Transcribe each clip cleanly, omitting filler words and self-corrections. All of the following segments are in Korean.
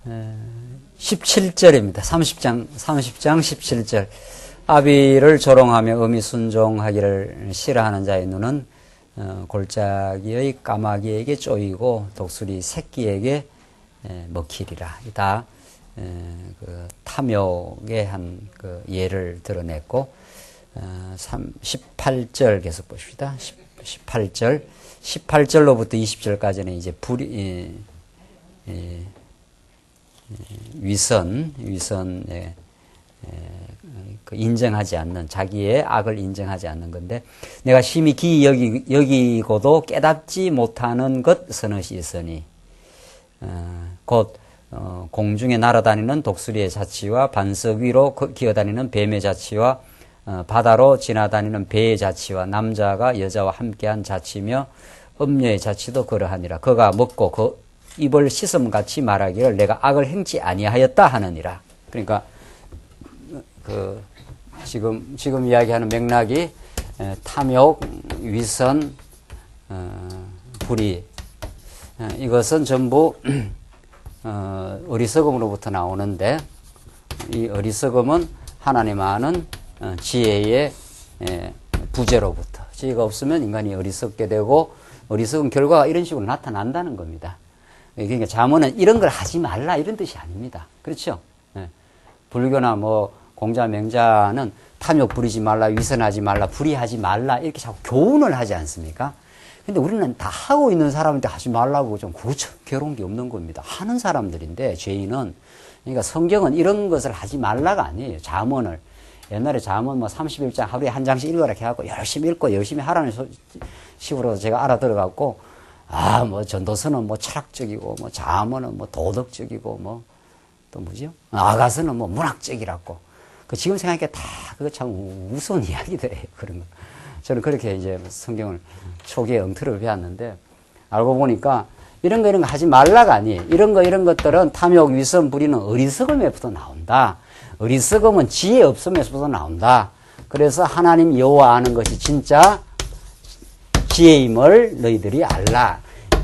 17절입니다. 30장 17절. 아비를 조롱하며 음이 순종하기를 싫어하는 자의 눈은 골짜기의 까마귀에게 쪼이고 독수리 새끼에게 먹히리라. 다 그 탐욕의 한 그 예를 드러냈고, 18절 계속 보십시다. 18절로부터 20절까지는 이제 위선에 그 인정하지 않는, 자기의 악을 인정하지 않는 건데, 내가 심히 기이 여기고도 깨닫지 못하는 것 서너시 있으니, 곧 공중에 날아다니는 독수리의 자치와 반석 위로 기어다니는 뱀의 자치와 바다로 지나다니는 배의 자치와 남자가 여자와 함께한 자치며 음녀의 자치도 그러하니라. 그가 먹고 그 입을 씻음같이 말하기를 내가 악을 행치 아니하였다 하느니라. 그러니까 지금 이야기하는 맥락이 탐욕, 위선, 불의, 이것은 전부 어리석음으로부터 나오는데, 이 어리석음은 하나님 아는 지혜의 부재로부터, 지혜가 없으면 인간이 어리석게 되고 어리석은 결과가 이런 식으로 나타난다는 겁니다. 그러니까 잠언은 이런 걸 하지 말라 이런 뜻이 아닙니다. 그렇죠? 불교나 뭐 공자 명자는 탐욕 부리지 말라, 위선하지 말라, 불의하지 말라 이렇게 자꾸 교훈을 하지 않습니까? 근데 우리는 다 하고 있는 사람한테 하지 말라고 좀 그렇죠. 괴로운 게 없는 겁니다. 하는 사람들인데, 죄인은. 그러니까 성경은 이런 것을 하지 말라가 아니에요. 잠언을. 옛날에 잠언 뭐 31장 하루에 한 장씩 읽어라 해갖고 열심히 읽고 열심히 하라는 식으로 제가 알아들어갖고, 뭐 전도서는 뭐 철학적이고, 뭐 잠언은 뭐 도덕적이고, 뭐 또 뭐지요? 아가서는 뭐 문학적이라고. 지금 생각하니까 다 그거 참 우스운 이야기들이에요. 그런 거. 저는 그렇게 이제 성경을 초기에 엉터리를 배웠는데, 알고 보니까 이런 거 하지 말라가 아니에요. 이런 것들은 탐욕, 위선, 불의는 어리석음에부터 나온다. 어리석음은 지혜 없음에서부터 나온다. 그래서 하나님 여호와 아는 것이 진짜 지혜임을 너희들이 알라.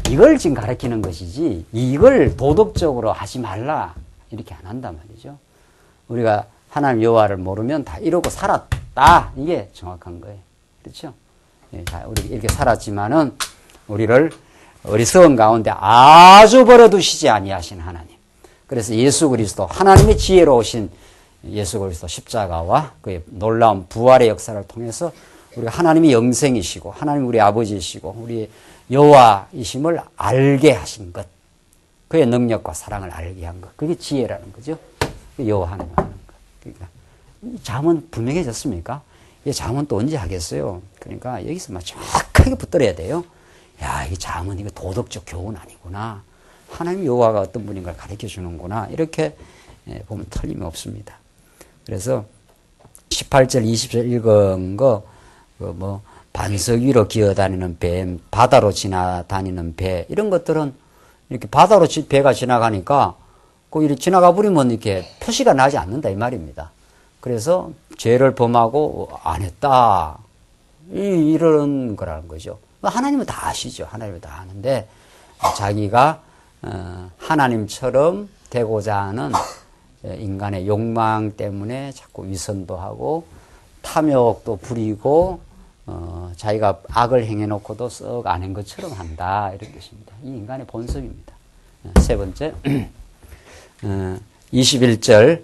이걸 지금 가르치는 것이지, 이걸 도덕적으로 하지 말라 이렇게 안 한단 말이죠. 우리가 하나님 여호와를 모르면 다 이러고 살았다. 이게 정확한 거예요. 그렇죠? 우리 이렇게 살았지만은 우리를 어리석은 가운데 아주 버려두시지 아니하신 하나님. 그래서 예수 그리스도, 하나님의 지혜로우신 예수 그리스도 십자가와 그의 놀라운 부활의 역사를 통해서 우리가 하나님이 영생이시고 하나님 우리 아버지이시고 우리 여호와이심을 알게 하신 것, 그의 능력과 사랑을 알게 한 것, 그게 지혜라는 거죠. 여호와 하나님 하는 것. 그러니까 잠언 분명해졌습니까? 이 잠언 또 언제 하겠어요? 그러니까 여기서 막 정확하게 붙들어야 돼요. 야, 이 잠언 이거 도덕적 교훈 아니구나. 하나님 여호와가 어떤 분인 걸 가르쳐 주는구나. 이렇게 보면 틀림이 없습니다. 그래서 18절, 20절 읽은 거, 뭐 반석 위로 기어다니는 뱀, 바다로 지나다니는 배, 이런 것들은 이렇게 바다로 배가 지나가니까 이렇게 지나가 버리면 이렇게 표시가 나지 않는다 이 말입니다. 그래서 죄를 범하고 안 했다, 이런 거라는 거죠. 하나님은 다 아시죠. 하나님은 다 아는데 자기가 하나님처럼 되고자 하는 인간의 욕망 때문에 자꾸 위선도 하고 탐욕도 부리고 자기가 악을 행해놓고도 썩 안 한 것처럼 한다, 이런 뜻입니다. 이 인간의 본성입니다. 세 번째, 21절,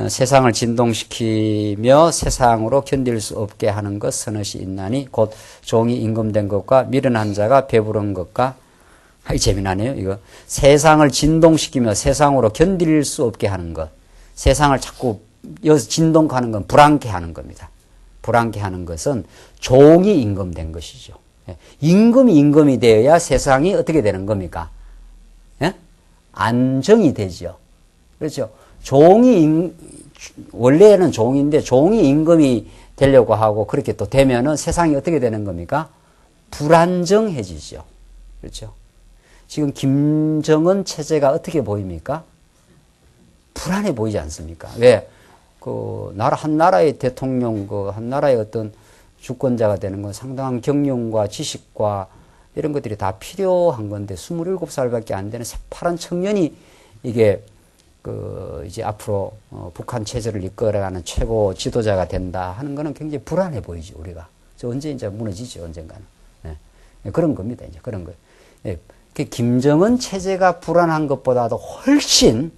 세상을 진동시키며 세상으로 견딜 수 없게 하는 것 서너시 있나니 곧 종이 임금된 것과 미련한 자가 배부른 것과, 재미나네요. 이거 세상을 진동시키며 세상으로 견딜 수 없게 하는 것, 세상을 자꾸 진동하는 건 불안케 하는 겁니다. 불안케 하는 것은 종이 임금된 것이죠. 임금이 되어야 세상이 어떻게 되는 겁니까? 안정이 되죠. 그렇죠. 원래는 종인데 종이 임금이 되려고 하고 그렇게 또 되면은 세상이 어떻게 되는 겁니까? 불안정해지죠. 그렇죠. 지금 김정은 체제가 어떻게 보입니까? 불안해 보이지 않습니까? 왜? 한 나라의 대통령, 한 나라의 어떤 주권자가 되는 건 상당한 경륜과 지식과 이런 것들이 다 필요한 건데, 27살밖에 안 되는 새파란 청년이 이게 이제 앞으로 북한 체제를 이끌어가는 최고 지도자가 된다 하는 거는 굉장히 불안해 보이죠, 우리가. 언제 이제 무너지죠, 언젠가는. 예. 그런 겁니다, 이제 그런 거예요. 예. 김정은 체제가 불안한 것보다도 훨씬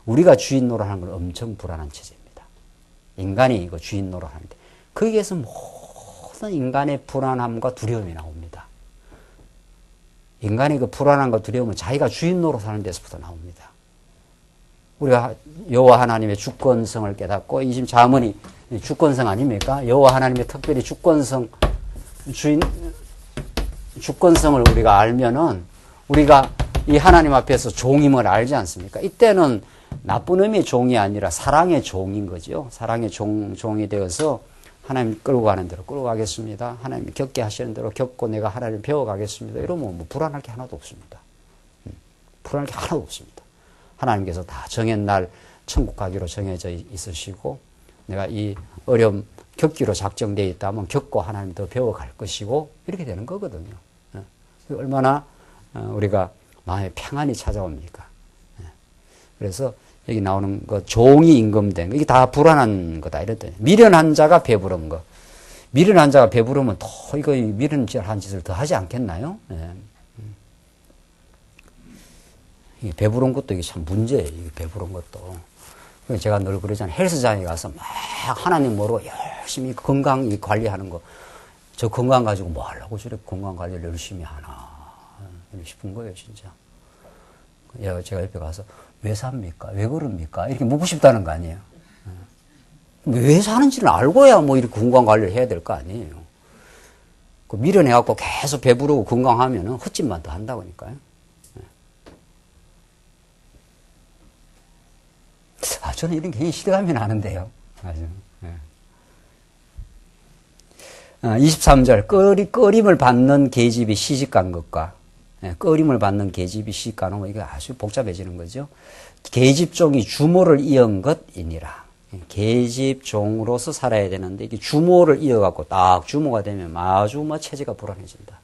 우리가 주인 노릇하는 건 엄청 불안한 체제입니다. 인간이 이거 주인 노릇하는데 거기에서 모든 인간의 불안함과 두려움이 나옵니다. 인간이 그 불안함과 두려움은 자기가 주인 노릇하는 데서부터 나옵니다. 우리가 여호와 하나님의 주권성을 깨닫고 이 지금 잠언이 주권성 아닙니까? 여호와 하나님의 특별히 주권성을 우리가 알면은 우리가 이 하나님 앞에서 종임을 알지 않습니까? 이때는 나쁜 의미의 종이 아니라 사랑의 종인 거죠. 사랑의 종이 되어서 하나님 끌고 가는 대로 끌고 가겠습니다. 하나님 겪게 하시는 대로 겪고 내가 하나님 배워가겠습니다. 이러면 뭐 불안할 게 하나도 없습니다. 불안할 게 하나도 없습니다. 하나님께서 다 정한 날 천국 가기로 정해져 있으시고 내가 이 어려움 겪기로 작정되어 있다면 겪고 하나님 더 배워갈 것이고 이렇게 되는 거거든요. 얼마나 우리가 마음에 평안이 찾아옵니까? 그래서 여기 나오는 거 종이 임금된 거 이게 다 불안한 거다 이랬더니 미련한 자가 배부른 거. 미련한 자가 배부르면 더 이거 미련한 짓을 더 하지 않겠나요? 이게 배부른 것도 이게 참 문제예요. 이게 배부른 것도. 제가 늘 그러잖아요. 헬스장에 가서 막 하나님 모르고 열심히 건강 관리하는 거. 저 건강 가지고 뭐 하려고 저렇게 건강 관리를 열심히 하나 싶은 거예요, 진짜. 제가 옆에 가서 왜 삽니까? 왜 그럽니까? 이렇게 묻고 싶다는 거 아니에요. 왜 사는지는 알고야 뭐 이렇게 건강 관리를 해야 될 거 아니에요. 그 미련해갖고 계속 배부르고 건강하면은 헛짓만 더 한다고니까요. 저는 이런 게 굉장히 실감이 나는데요. 맞아요. 23절, 꺼림을 받는 계집이 시집간 것과, 꺼림을 받는 계집이 시집가는 거, 이게 아주 복잡해지는 거죠. 계집종이 주모를 이은 것이니라. 계집종으로서 살아야 되는데, 이게 주모를 이어갖고 딱 주모가 되면 아주 뭐 체제가 불안해진다.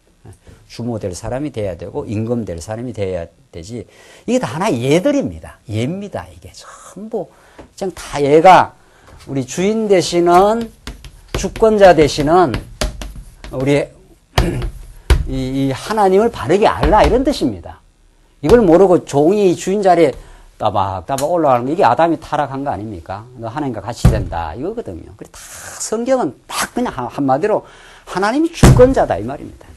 주모 될 사람이 돼야 되고, 임금 될 사람이 돼야 되지. 이게 다 하나의 예들입니다. 예입니다, 이게. 전부. 그냥 다 얘가 우리 주인 되시는 주권자 되시는 우리 이 하나님을 바르게 알라 이런 뜻입니다. 이걸 모르고 종이 주인 자리에 따박따박 올라가는 거 이게 아담이 타락한 거 아닙니까? 너 하나님과 같이 된다 이거거든요. 그래 다 성경은 딱 그냥 한마디로 하나님이 주권자다 이 말입니다.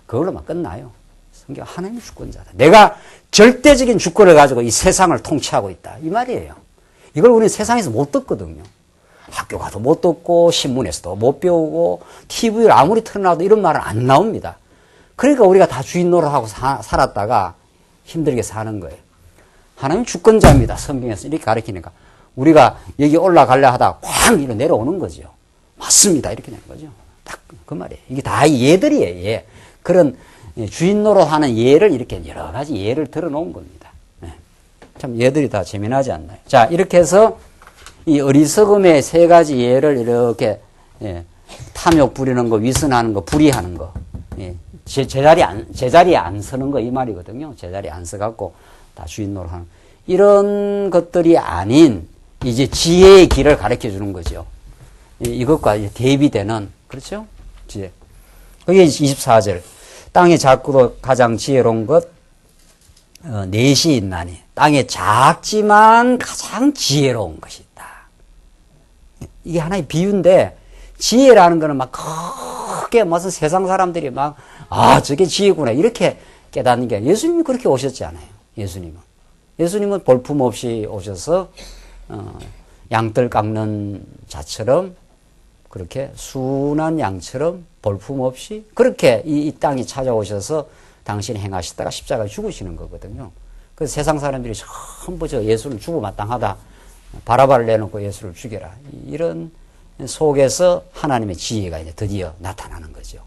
그걸로만 끝나요. 성경 하나님이 주권자다. 내가 절대적인 주권을 가지고 이 세상을 통치하고 있다 이 말이에요. 이걸 우리는 세상에서 못 듣거든요. 학교 가도 못 듣고 신문에서도 못 배우고 TV를 아무리 틀어놔도 이런 말은 안 나옵니다. 그러니까 우리가 다 주인 노릇하고 살았다가 힘들게 사는 거예요. 하나님 주권자입니다. 성경에서 이렇게 가르치니까 우리가 여기 올라가려 하다가 쾅 이렇게 내려오는 거죠. 맞습니다. 이렇게 되는 거죠. 딱 그 말이에요. 이게 다 예들이에요. 예. 그런 주인 노릇하는 예를 이렇게 여러 가지 예를 들어놓은 겁니다. 참 예들이 다 재미나지 않나요? 자, 이렇게 해서 이 어리석음의 세 가지 예를 이렇게 탐욕 부리는 거, 위선하는 거, 불의하는 거, 제자리에 안 서는 거 이 말이거든요. 제자리에 안 서갖고 다 주인 노릇하는 이런 것들이 아닌 이제 지혜의 길을 가르쳐 주는 거죠. 이것과 대비되는 그렇죠? 지혜. 그게 24절. 땅에 작고도 가장 지혜로운 것 넷이 있나니 땅에 작지만 가장 지혜로운 것이 있다. 이게 하나의 비유인데 지혜라는 거는 막 크게 무슨 세상 사람들이 막 저게 지혜구나 이렇게 깨닫는 게 예수님이 그렇게 오셨지 않아요. 예수님은 볼품없이 오셔서 양뜰 깎는 자처럼 그렇게 순한 양처럼 볼품없이 그렇게 이 땅에 찾아오셔서 당신이 행하시다가 십자가에 죽으시는 거거든요. 그래서 세상 사람들이 전부 예수를 죽어 마땅하다. 바라바를 내놓고 예수를 죽여라. 이런 속에서 하나님의 지혜가 이제 드디어 나타나는 거죠.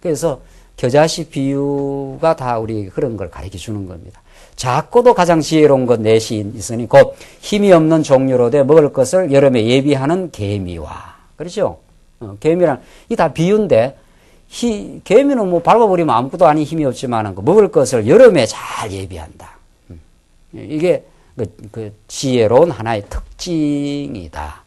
그래서 겨자씨 비유가 다 우리 그런 걸 가르쳐 주는 겁니다. 작고도 가장 지혜로운 것 넷이 있으니 곧 힘이 없는 종류로 돼 먹을 것을 여름에 예비하는 개미와 그렇죠? 개미란 이 다 비유인데 개미는 뭐 밟아버리면 아무것도 아닌 힘이 없지만 먹을 것을 여름에 잘 예비한다. 이게 그 지혜로운 하나의 특징이다.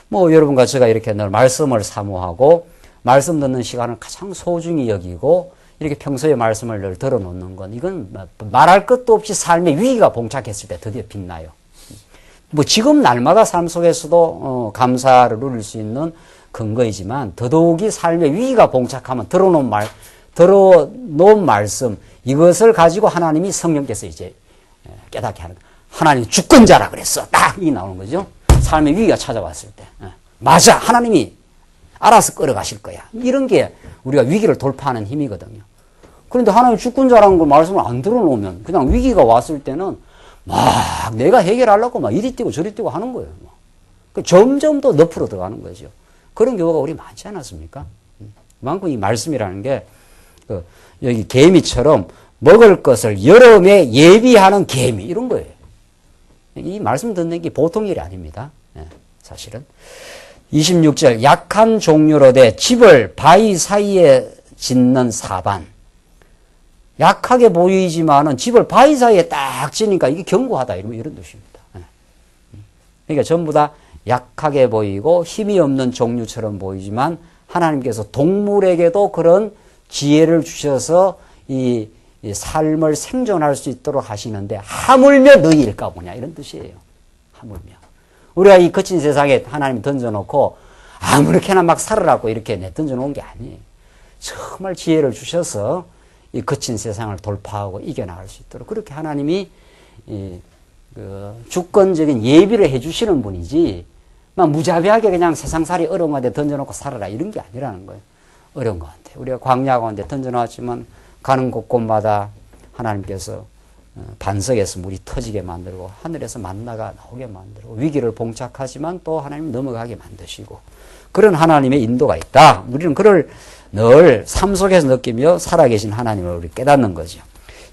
뭐 여러분과 제가 이렇게 늘 말씀을 사모하고 말씀 듣는 시간을 가장 소중히 여기고 이렇게 평소에 말씀을 늘 들어놓는 건 이건 말할 것도 없이 삶의 위기가 봉착했을 때 드디어 빛나요. 뭐 지금 날마다 삶 속에서도 감사를 누릴 수 있는 근거이지만 더더욱이 삶의 위기가 봉착하면 들어놓은 말씀 이것을 가지고 하나님이 성령께서 이제 깨닫게 하는 거예요. 하나님 주권자라 그랬어. 딱 이 나오는 거죠. 삶의 위기가 찾아왔을 때. 맞아. 하나님이 알아서 끌어가실 거야. 이런 게 우리가 위기를 돌파하는 힘이거든요. 그런데 하나님 주권자라는 걸 말씀을 안 들어놓으면 그냥 위기가 왔을 때는 막 내가 해결하려고 막 이리 뛰고 저리 뛰고 하는 거예요. 점점 더 늪으로 들어가는 거죠. 그런 경우가 우리 많지 않았습니까? 그만큼 이 말씀이라는 게 여기 개미처럼 먹을 것을 여름에 예비하는 개미 이런 거예요. 이 말씀 듣는 게 보통 일이 아닙니다. 사실은. 26절 약한 종류로 돼 집을 바위 사이에 짓는 사반. 약하게 보이지만은 집을 바위 사이에 딱 짓으니까 이게 견고하다 이런 뜻입니다. 그러니까 전부 다 약하게 보이고 힘이 없는 종류처럼 보이지만 하나님께서 동물에게도 그런 지혜를 주셔서 이 삶을 생존할 수 있도록 하시는데 하물며 너희일까 보냐 이런 뜻이에요. 하물며. 우리가 이 거친 세상에 하나님이 던져놓고 아무렇게나 막 살으라고 이렇게 던져놓은 게 아니에요. 정말 지혜를 주셔서 이 거친 세상을 돌파하고 이겨나갈 수 있도록 그렇게 하나님이 주권적인 예비를 해주시는 분이지 막 무자비하게 그냥 세상살이 어려운 가운데 던져놓고 살아라 이런 게 아니라는 거예요. 어려운 가운데. 우리가 광야 가운데 던져놨지만 가는 곳곳마다 하나님께서 반석에서 물이 터지게 만들고 하늘에서 만나가 나오게 만들고 위기를 봉착하지만 또 하나님 넘어가게 만드시고 그런 하나님의 인도가 있다. 우리는 그걸 늘 삶 속에서 느끼며 살아계신 하나님을 우리 깨닫는 거죠.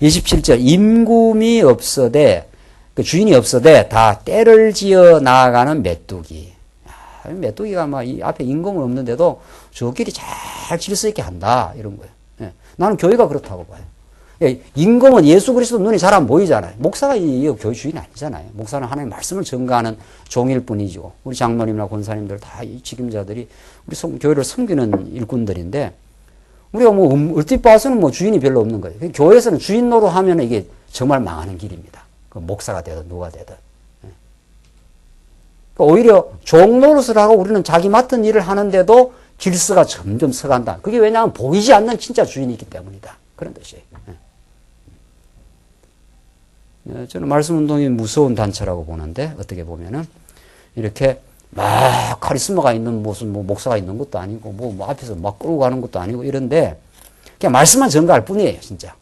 27절 임금이 없어되 그 주인이 없어되 다 때를 지어 나아가는 메뚜기. 메뚜기가 막 이 앞에 임금은 없는데도 저끼리 잘 질서 있게 한다 이런 거예요. 예. 나는 교회가 그렇다고 봐요. 예. 임금은 예수 그리스도 눈이 잘 안 보이잖아요. 목사가 이 교회 주인 아니잖아요. 목사는 하나님의 말씀을 전가하는 종일 뿐이죠. 우리 장로님이나 권사님들 다 이 직임자들이 우리 교회를 섬기는 일꾼들인데 우리가 뭐 얼핏 봐서는 뭐 주인이 별로 없는 거예요. 교회에서는 주인 노릇하면 이게 정말 망하는 길입니다. 그 목사가 되든 누가 되든. 오히려 종 노릇을 하고 우리는 자기 맡은 일을 하는데도 질서가 점점 서간다. 그게 왜냐하면 보이지 않는 진짜 주인이 있기 때문이다. 그런 뜻이에요. 저는 말씀운동이 무서운 단체라고 보는데 어떻게 보면은 이렇게 막 카리스마가 있는 무슨 뭐 목사가 있는 것도 아니고 뭐 앞에서 막 끌고 가는 것도 아니고 이런데 그냥 말씀만 전가할 뿐이에요, 진짜.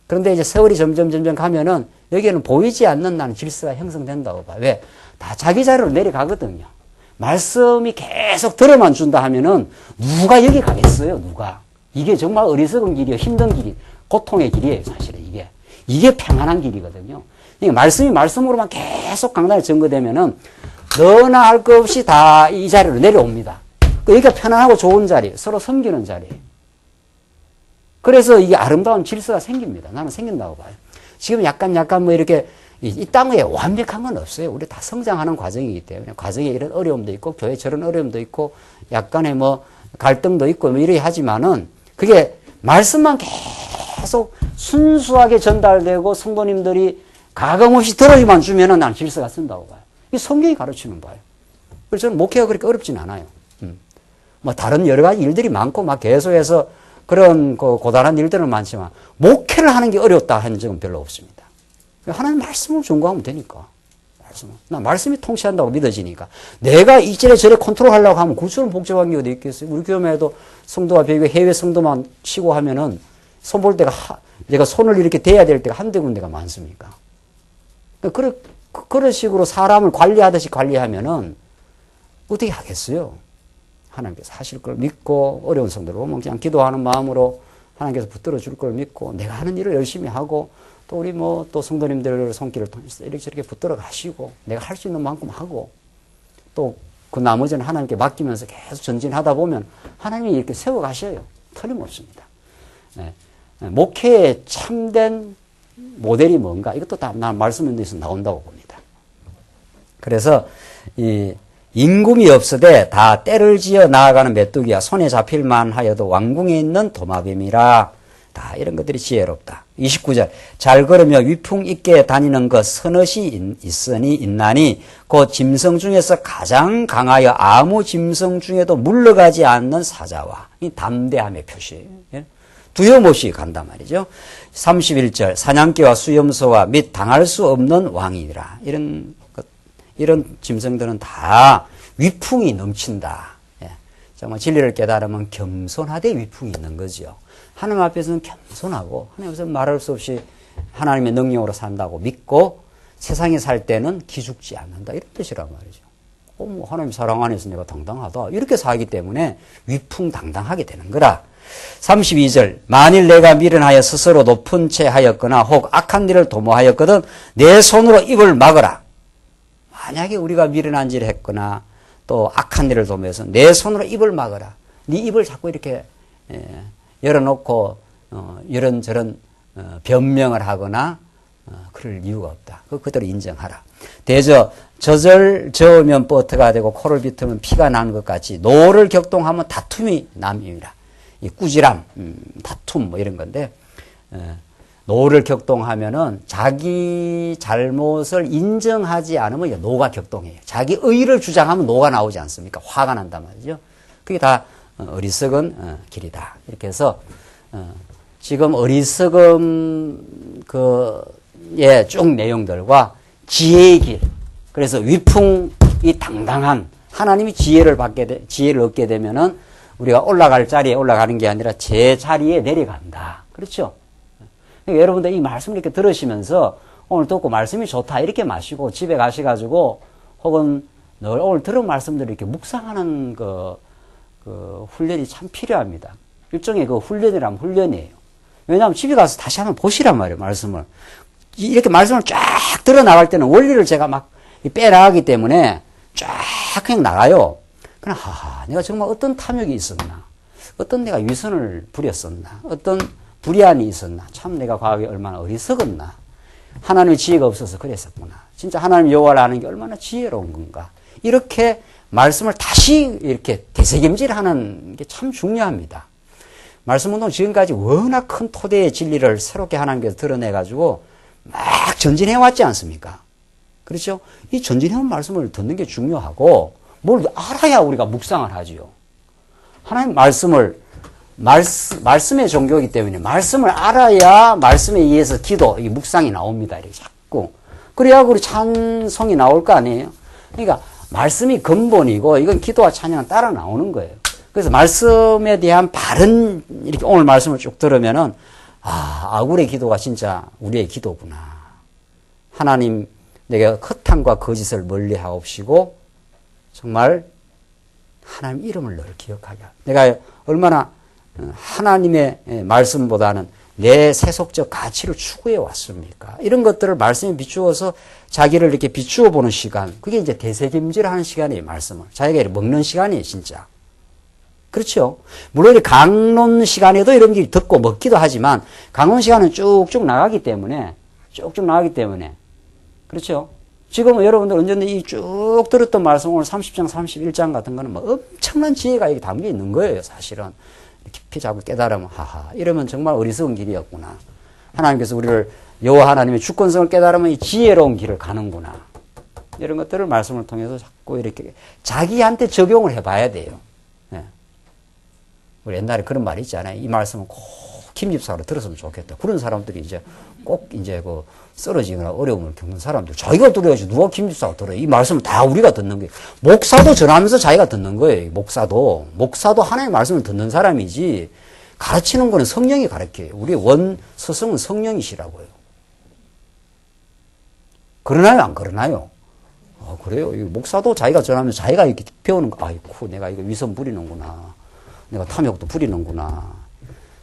그런데 이제 세월이 점점 가면은 여기에는 보이지 않는 나는 질서가 형성된다고 봐요. 왜? 다 자기 자리로 내려가거든요. 말씀이 계속 들어만 준다 하면은 누가 여기 가겠어요, 누가. 이게 정말 어리석은 길이요, 힘든 길이, 고통의 길이에요, 사실은 이게. 이게 평안한 길이거든요. 그러니까 말씀이 말씀으로만 계속 강단에 전거되면은 너나 할 것 없이 다 이 자리로 내려옵니다. 여기가 편안하고 좋은 자리, 서로 섬기는 자리예요. 그래서 이게 아름다운 질서가 생깁니다. 나는 생긴다고 봐요. 지금 약간 뭐 이렇게 이 땅에 완벽한 건 없어요. 우리 다 성장하는 과정이기 때문에 과정에 이런 어려움도 있고 교회 저런 어려움도 있고 약간의 뭐 갈등도 있고 뭐 이래 하지만은 그게 말씀만 계속 순수하게 전달되고 성도님들이 가감없이 들어만 주면은 난 질서가 쓴다고 봐요. 이 성경이 가르치는 바예요. 그래서 저는 목회가 그렇게 어렵진 않아요. 뭐 다른 여러 가지 일들이 많고 막 계속해서 그런 고단한 일들은 많지만 목회를 하는 게 어렵다 하는 적은 별로 없습니다. 하나님 말씀을 전공하면 되니까. 나 말씀이 통치한다고 믿어지니까. 내가 이절에 저래 컨트롤하려고 하면 그처럼 복잡한 게 어디 있겠어요. 우리 교회에도 성도가 비교 해외 성도만 치고 하면은 손 볼 때가 내가 손을 이렇게 대야 될 때가 한두 군데가 많습니까? 그런 식으로 사람을 관리하듯이 관리하면은 어떻게 하겠어요? 하나님께서 하실 걸 믿고 어려운 성도를 보면 그냥 기도하는 마음으로 하나님께서 붙들어 줄 걸 믿고 내가 하는 일을 열심히 하고 또 우리 뭐 또 성도님들 손길을 통해서 이렇게 저렇게 붙들어 가시고 내가 할 수 있는 만큼 하고 또 그 나머지는 하나님께 맡기면서 계속 전진하다 보면 하나님이 이렇게 세워 가셔요. 틀림없습니다. 네. 목회의 참된 모델이 뭔가? 이것도 다 말씀에서 나온다고 봅니다. 그래서 이 임금이 없으되 다 때를 지어 나아가는 메뚜기야 손에 잡힐만 하여도 왕궁에 있는 도마뱀이라. 다 이런 것들이 지혜롭다. 29절 잘 걸으며 위풍 있게 다니는 것 서너시 있으니 있나니 곧 짐승 중에서 가장 강하여 아무 짐승 중에도 물러가지 않는 사자와 이 담대함의 표시. 두려움없이 간단 말이죠. 31절 사냥개와 수염소와 및 당할 수 없는 왕이라. 이런 짐승들은 다 위풍이 넘친다. 정말 진리를 깨달으면 겸손하되 위풍이 있는 거죠. 하나님 앞에서는 겸손하고 하나님 앞에서는 말할 수 없이 하나님의 능력으로 산다고 믿고 세상에 살 때는 기죽지 않는다. 이런 뜻이란 말이죠. 뭐 하나님 사랑 안에서 내가 당당하다. 이렇게 살기 때문에 위풍당당하게 되는 거라. 32절 만일 내가 미련하여 스스로 높은 채 하였거나 혹 악한 일을 도모하였거든 내 손으로 입을 막으라. 만약에 우리가 미련한 일을 했거나 또 악한 일을 도모해서 내 손으로 입을 막으라. 네 입을 자꾸 이렇게 열어놓고 이런저런 변명을 하거나 그럴 이유가 없다. 그대로 인정하라. 대저 젖을 저으면 버터가 되고 코를 비틀면 피가 나는 것 같이 노를 격동하면 다툼이 남임이라. 이 꾸지람, 다툼 뭐 이런 건데 노를 격동하면은 자기 잘못을 인정하지 않으면 노가 격동해요. 자기 의의를 주장하면 노가 나오지 않습니까? 화가 난단 말이죠. 그게 다 어리석은 길이다. 이렇게 해서 지금 어리석음 그의 쭉 내용들과 지혜의 길. 그래서 위풍이 당당한 하나님이 지혜를 얻게 되면은 우리가 올라갈 자리에 올라가는 게 아니라 제 자리에 내려간다. 그렇죠? 그러니까 여러분들 이 말씀 이렇게 들으시면서 오늘 듣고 말씀이 좋다 이렇게 마시고 집에 가셔가지고 혹은 늘 오늘 들은 말씀들을 이렇게 묵상하는 그 훈련이 참 필요합니다. 일종의 그 훈련이라면 훈련이에요. 왜냐하면 집에 가서 다시 한번 보시란 말이에요, 말씀을. 이렇게 말씀을 쫙 들어 나갈 때는 원리를 제가 막 빼나가기 때문에 쫙 그냥 나가요. 그냥, 내가 정말 어떤 탐욕이 있었나? 어떤 내가 위선을 부렸었나? 어떤 불의한이 있었나? 참 내가 과거에 얼마나 어리석었나? 하나님의 지혜가 없어서 그랬었구나. 진짜 하나님 여호와를 아는 게 얼마나 지혜로운 건가? 이렇게 말씀을 다시 이렇게 되새김질하는 게 참 중요합니다. 말씀 운동 지금까지 워낙 큰 토대의 진리를 새롭게 하나님께서 드러내가지고 막 전진해왔지 않습니까? 그렇죠? 이 전진해온 말씀을 듣는 게 중요하고 뭘 알아야 우리가 묵상을 하지요. 하나님 말씀의 종교이기 때문에 말씀을 알아야 말씀에 의해서 기도, 이 묵상이 나옵니다. 이렇게 자꾸. 그래야 우리 찬송이 나올 거 아니에요? 그러니까 말씀이 근본이고 이건 기도와 찬양은 따라 나오는 거예요. 그래서 말씀에 대한 바른 이렇게 오늘 말씀을 쭉 들으면은 아굴의 기도가 진짜 우리의 기도구나. 하나님 내가 허탄과 거짓을 멀리하옵시고 정말 하나님 이름을 늘 기억하게. 내가 얼마나 하나님의 말씀보다는 내 세속적 가치를 추구해 왔습니까? 이런 것들을 말씀에 비추어서 자기를 이렇게 비추어 보는 시간. 그게 이제 되새김질하는 시간이에요, 말씀을. 자기가 먹는 시간이에요, 진짜. 그렇죠? 물론 강론 시간에도 이런 게 듣고 먹기도 하지만 강론 시간은 쭉쭉 나가기 때문에 그렇죠? 지금 여러분들 언제든지 이 쭉 들었던 말씀 오늘 30장, 31장 같은 거는 뭐 엄청난 지혜가 여기 담겨 있는 거예요, 사실은. 깊이 자꾸 깨달으면 이러면 정말 어리석은 길이었구나. 하나님께서 우리를 여호와 하나님의 주권성을 깨달으면 이 지혜로운 길을 가는구나. 이런 것들을 말씀을 통해서 자꾸 이렇게 자기한테 적용을 해봐야 돼요. 네. 우리 옛날에 그런 말이 있잖아요. 이 말씀은 꼭 김집사로 들었으면 좋겠다. 그런 사람들이 이제 꼭 이제 쓰러지거나 어려움을 겪는 사람들. 자기가 들어야지 누가 김집사가 들어요. 이 말씀은 다 우리가 듣는 거예요. 목사도 전하면서 자기가 듣는 거예요. 목사도 하나님의 말씀을 듣는 사람이지 가르치는 거는 성령이 가르쳐요. 우리의 원 스승은 성령이시라고요. 그러나요? 안 그러나요? 그래요. 목사도 자기가 전하면서 자기가 이렇게 배우는 거. 아이쿠, 내가 이거 위선 부리는구나. 내가 탐욕도 부리는구나.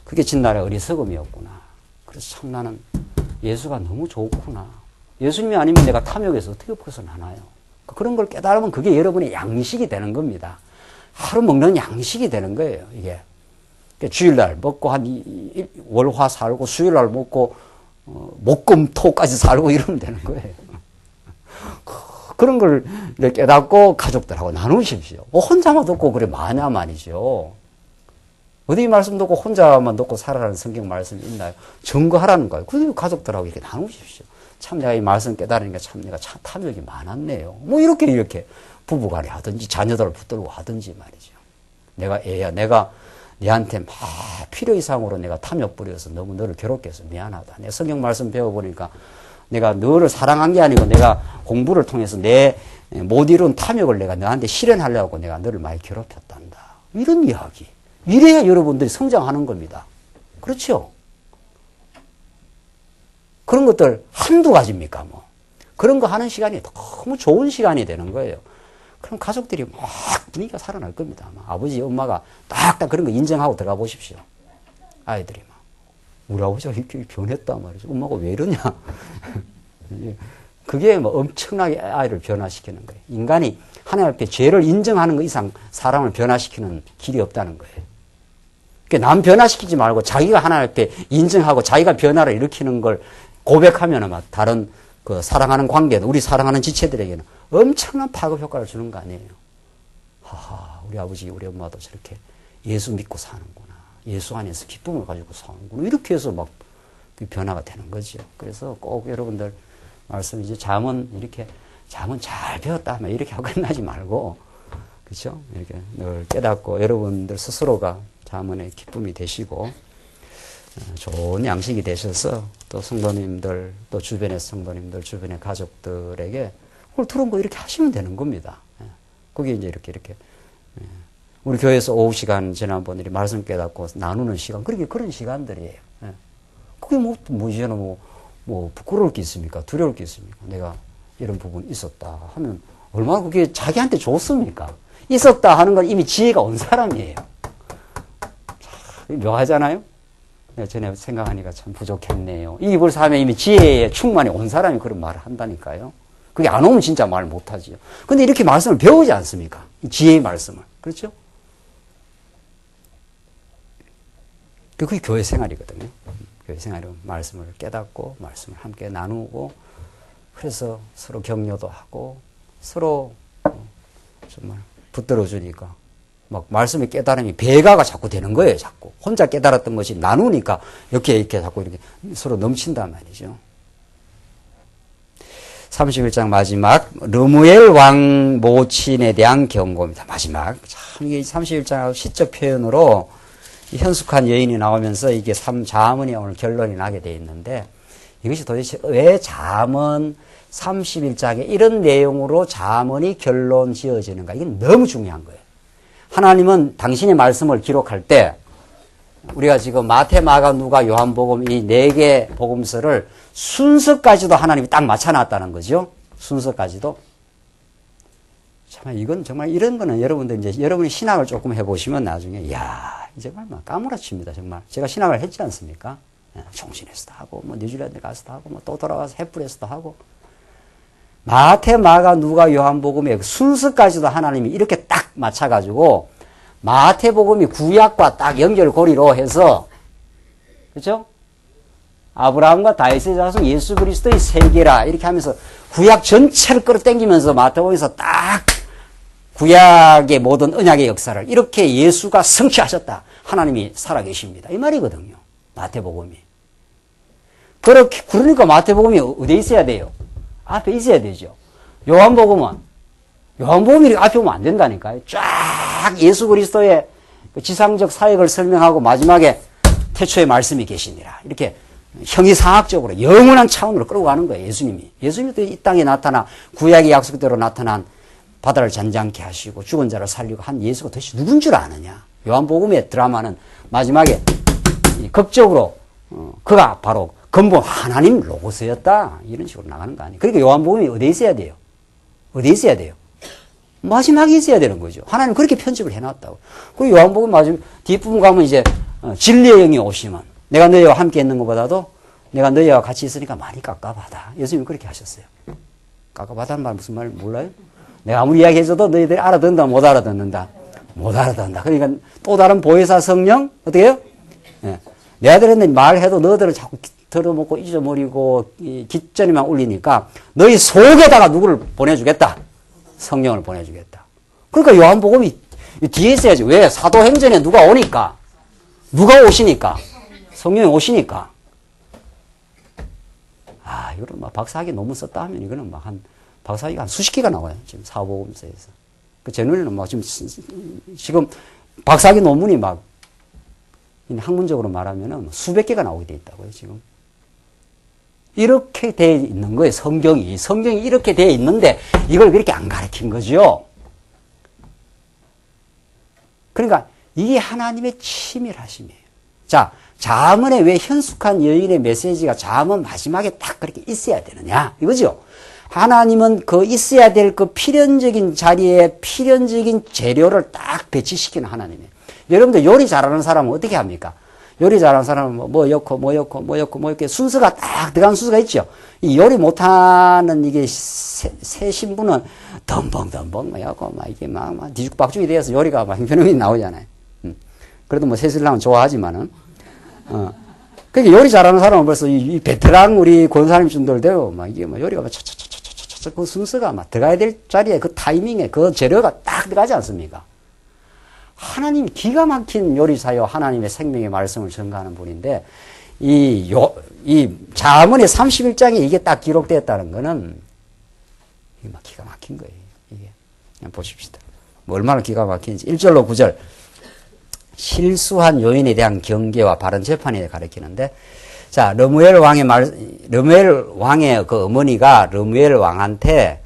그게 진날의 어리석음이었구나. 그래서 참 나는 예수가 너무 좋구나. 예수님이 아니면 내가 탐욕에서 어떻게 벗어나나요? 그런 걸 깨달으면 그게 여러분의 양식이 되는 겁니다. 하루 먹는 양식이 되는 거예요, 이게. 주일날 먹고 월화 살고 수요일날 먹고 목금토까지 살고 이러면 되는 거예요. 그런 걸 깨닫고 가족들하고 나누십시오. 혼자만 듣고 그래 마냐 말이죠. 어디 말씀 듣고 혼자만 듣고 살아라는 성경 말씀이 있나요? 증거하라는 거예요. 그래서 가족들하고 이렇게 나누십시오. 참 내가 이 말씀 깨달으니까 참 내가 참 탐욕이 많았네요. 뭐 이렇게 부부간에 하든지 자녀들을 붙들고 하든지 말이죠. 내가 애야 내가 내한테 막 필요 이상으로 내가 탐욕 부려서 너무 너를 괴롭게 해서 미안하다. 내가 성경 말씀 배워보니까 내가 너를 사랑한 게 아니고 내가 공부를 통해서 내 못 이룬 탐욕을 내가 너한테 실현하려고 내가 너를 많이 괴롭혔단다. 이런 이야기. 이래야 여러분들이 성장하는 겁니다. 그렇죠? 그런 것들 한두 가지입니까, 뭐. 그런 거 하는 시간이 너무 좋은 시간이 되는 거예요. 그럼 가족들이 막 분위기가 살아날 겁니다. 아버지, 엄마가 딱딱 그런 거 인정하고 들어가 보십시오. 아이들이 막. 우리 아버지가 이렇게 변했단 말이죠. 엄마가 왜 이러냐. 그게 뭐 엄청나게 아이를 변화시키는 거예요. 인간이 하나님 앞에 죄를 인정하는 것 이상 사람을 변화시키는 길이 없다는 거예요. 그러니까 남 변화시키지 말고 자기가 하나님 앞에 인정하고 자기가 변화를 일으키는 걸 고백하면 막 다른 그 사랑하는 관계, 우리 사랑하는 지체들에게는 엄청난 파급 효과를 주는 거 아니에요. 하하, 우리 아버지, 우리 엄마도 저렇게 예수 믿고 사는구나. 예수 안에서 기쁨을 가지고 사는구나. 이렇게 해서 막 변화가 되는 거죠. 그래서 꼭 여러분들 말씀 이제 잠은 이렇게 잠은 잘 배웠다 하면 이렇게 하고 끝나지 말고, 그렇죠? 이렇게 늘 깨닫고 여러분들 스스로가 잠언의 기쁨이 되시고 좋은 양식이 되셔서 또 성도님들 또 주변의 성도님들 주변의 가족들에게 오늘 들은 거 이렇게 하시면 되는 겁니다. 그게 이제 이렇게 우리 교회에서 오후 시간 지난번 이 말씀 깨닫고 나누는 시간 그런 시간들이에요. 그게 뭐 부끄러울 게 있습니까? 두려울 게 있습니까? 내가 이런 부분이 있었다 하면 얼마나 그게 자기한테 좋습니까? 있었다 하는 건 이미 지혜가 온 사람이에요. 묘하잖아요? 전에 생각하니까 참 부족했네요. 이 벌써 하면 이미 지혜에 충만히 온 사람이 그런 말을 한다니까요. 그게 안 오면 진짜 말 못하지요. 근데 이렇게 말씀을 배우지 않습니까? 지혜의 말씀을. 그렇죠? 그게 교회 생활이거든요. 교회 생활은 말씀을 깨닫고 말씀을 함께 나누고 그래서 서로 격려도 하고 서로 정말 붙들어주니까 막 말씀의 깨달음이 배가가 자꾸 되는 거예요. 자꾸 혼자 깨달았던 것이 나누니까 이렇게 자꾸 이렇게 서로 넘친단 말이죠. 31장 마지막 르무엘 왕 모친에 대한 경고입니다. 마지막 참 이게 31장하고 시적 표현으로 현숙한 여인이 나오면서 이게 잠언이 오늘 결론이 나게 돼 있는데 이것이 도대체 왜 잠언 31장에 이런 내용으로 잠언이 결론 지어지는가? 이건 너무 중요한 거예요. 하나님은 당신의 말씀을 기록할 때 우리가 지금 마태, 마가, 누가, 요한복음 이 4개 복음서를 순서까지도 하나님이 딱 맞춰놨다는 거죠. 순서까지도. 참 이건 정말 이런 거는 여러분들 이제 여러분이 신학을 조금 해보시면 나중에 이야 정말 막 까무라칩니다. 정말 제가 신학을 했지 않습니까? 총신에서도 하고 뭐 뉴질랜드 가서도 하고 뭐 또 돌아와서 햇불에서도 하고 마태, 마가, 누가, 요한복음의 순서까지도 하나님이 이렇게 딱 맞춰가지고 마태복음이 구약과 딱 연결고리로 해서 그렇죠? 아브라함과 다윗의 자손 예수 그리스도의 세계라 이렇게 하면서 구약 전체를 끌어당기면서 마태복음에서 딱 구약의 모든 언약의 역사를 이렇게 예수가 성취하셨다. 하나님이 살아계십니다. 이 말이거든요. 마태복음이. 그러니까 마태복음이 어디에 있어야 돼요? 앞에 있어야 되죠. 요한복음이 앞에 오면 안 된다니까요. 쫙 예수 그리스도의 지상적 사역을 설명하고 마지막에 태초에 말씀이 계시니라. 이렇게 형이상학적으로 영원한 차원으로 끌고 가는 거예요. 예수님도 이 땅에 나타나 구약의 약속대로 나타난 바다를 잔잔케 하시고 죽은 자를 살리고 한 예수가 도대체 누군 줄 아느냐. 요한복음의 드라마는 마지막에 극적으로 그가 바로 근본 하나님 로고스였다. 이런 식으로 나가는 거 아니에요. 그러니까 요한복음이 어디에 있어야 돼요? 어디에 있어야 돼요? 마지막에 있어야 되는 거죠. 하나님 그렇게 편집을 해놨다고. 그리고 요한복음 마지막 뒷부분 가면 이제 진리의 영이 오시면 내가 너희와 함께 있는 것보다도 내가 너희와 같이 있으니까 많이 깝깝하다. 예수님이 그렇게 하셨어요. 깝깝하다는 말 무슨 말 몰라요? 내가 아무리 이야기해줘도 너희들이 알아듣는다 못 알아듣는다? 못 알아듣는다. 그러니까 또 다른 보혜사 성령 어떻게 해요? 예. 내 아들한테 말해도 너희들은 자꾸 들어먹고 잊어버리고 깃전이만 울리니까 너희 속에다가 누구를 보내주겠다. 성령을 보내주겠다. 그러니까 요한복음이 뒤에 있어야지. 왜? 사도행전에 누가 오니까. 누가 오시니까. 성령이 오시니까. 아, 이거는 막 박사학위 논문 썼다 하면 이거는 막 박사학위가 한 수십 개가 나와요. 지금 사복음서에서. 제 눈에는 막 지금 박사학위 논문이 막 학문적으로 말하면은 수백 개가 나오게 돼 있다고요, 지금. 이렇게 돼 있는 거예요, 성경이. 성경이 이렇게 돼 있는데 이걸 그렇게 안 가르친 거죠. 그러니까 이게 하나님의 치밀하심이에요. 자, 잠언에 왜 현숙한 여인의 메시지가 잠언 마지막에 딱 그렇게 있어야 되느냐, 이거죠. 하나님은 그 있어야 될 그 필연적인 자리에 필연적인 재료를 딱 배치시키는 하나님이에요. 여러분들 요리 잘하는 사람은 어떻게 합니까? 요리 잘하는 사람은 뭐 넣고 순서가 딱 들어간 순서가 있죠. 이 요리 못하는 이게 새 신부는 덤벙덤벙 막 이게 막 뒤죽박죽이 되어서 요리가 막 형편없이 나오잖아요. 그래도 뭐 새신랑은 좋아하지만은 그러니까 요리 잘하는 사람은 벌써 이 베테랑 우리 권사님 정도를 되고 막 이게 막 요리가 막 차차차차차차 그 순서가 막 들어가야 될 자리에 그 타이밍에 그 재료가 딱 들어가지 않습니까? 하나님 기가 막힌 요리사요. 하나님의 생명의 말씀을 전가하는 분인데 이 잠언의 31장에 이게 딱 기록되었다는 거는 이게 막 기가 막힌 거예요. 이게 그냥 보십시다. 뭐 얼마나 기가 막힌지 1절로 9절 실수한 요인에 대한 경계와 바른 재판에 가르치는데 자 르무엘 왕의 그 어머니가 르무엘 왕한테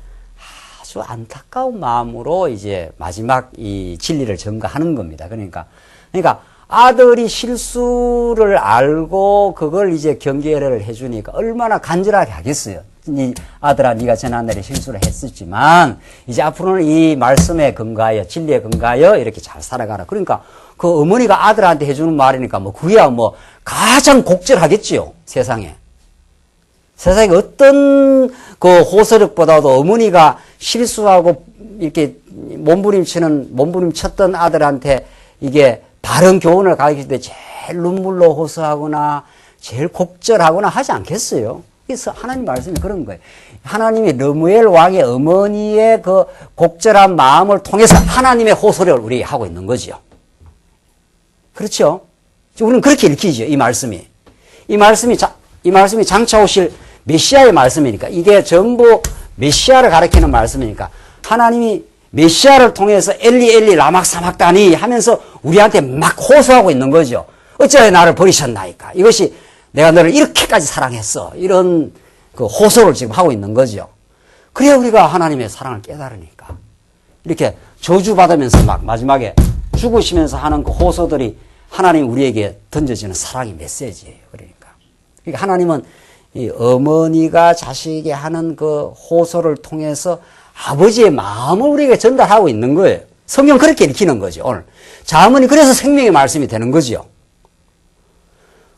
아주 안타까운 마음으로 이제 마지막 이 진리를 전가하는 겁니다. 그러니까 아들이 실수를 알고 그걸 이제 경계를 해주니까 얼마나 간절하게 하겠어요. 네 아들아, 네가 지난날에 실수를 했었지만 이제 앞으로는 이 말씀에 근거하여 진리에 근거하여 이렇게 잘 살아가라. 그러니까 그 어머니가 아들한테 해주는 말이니까 뭐 그야 뭐 가장 곡절하겠지요. 세상에 어떤 그 호소력보다도 어머니가 실수하고 이렇게 몸부림쳤던 아들한테 이게 바른 교훈을 가르칠 때 제일 눈물로 호소하거나 제일 곡절하거나 하지 않겠어요? 그래서 하나님 말씀이 그런 거예요. 하나님이 르무엘 왕의 어머니의 그 곡절한 마음을 통해서 하나님의 호소력을 우리 하고 있는 거죠. 그렇죠? 우리는 그렇게 읽히죠. 이 말씀이 장차 오실 메시아의 말씀이니까 이게 전부 메시아를 가리키는 말씀이니까 하나님이 메시아를 통해서 엘리 라막 사막다니 하면서 우리한테 막 호소하고 있는 거죠. 어찌하여 나를 버리셨나이까. 이것이 내가 너를 이렇게까지 사랑했어. 이런 그 호소를 지금 하고 있는 거죠. 그래야 우리가 하나님의 사랑을 깨달으니까. 이렇게 저주받으면서 막 마지막에 죽으시면서 하는 그 호소들이 하나님 우리에게 던져지는 사랑의 메시지예요. 그러니까 하나님은 이 어머니가 자식에게 하는 그 호소를 통해서 아버지의 마음을 우리에게 전달하고 있는 거예요. 성경 그렇게 읽히는 거죠, 오늘. 잠언이 그래서 생명의 말씀이 되는 거죠.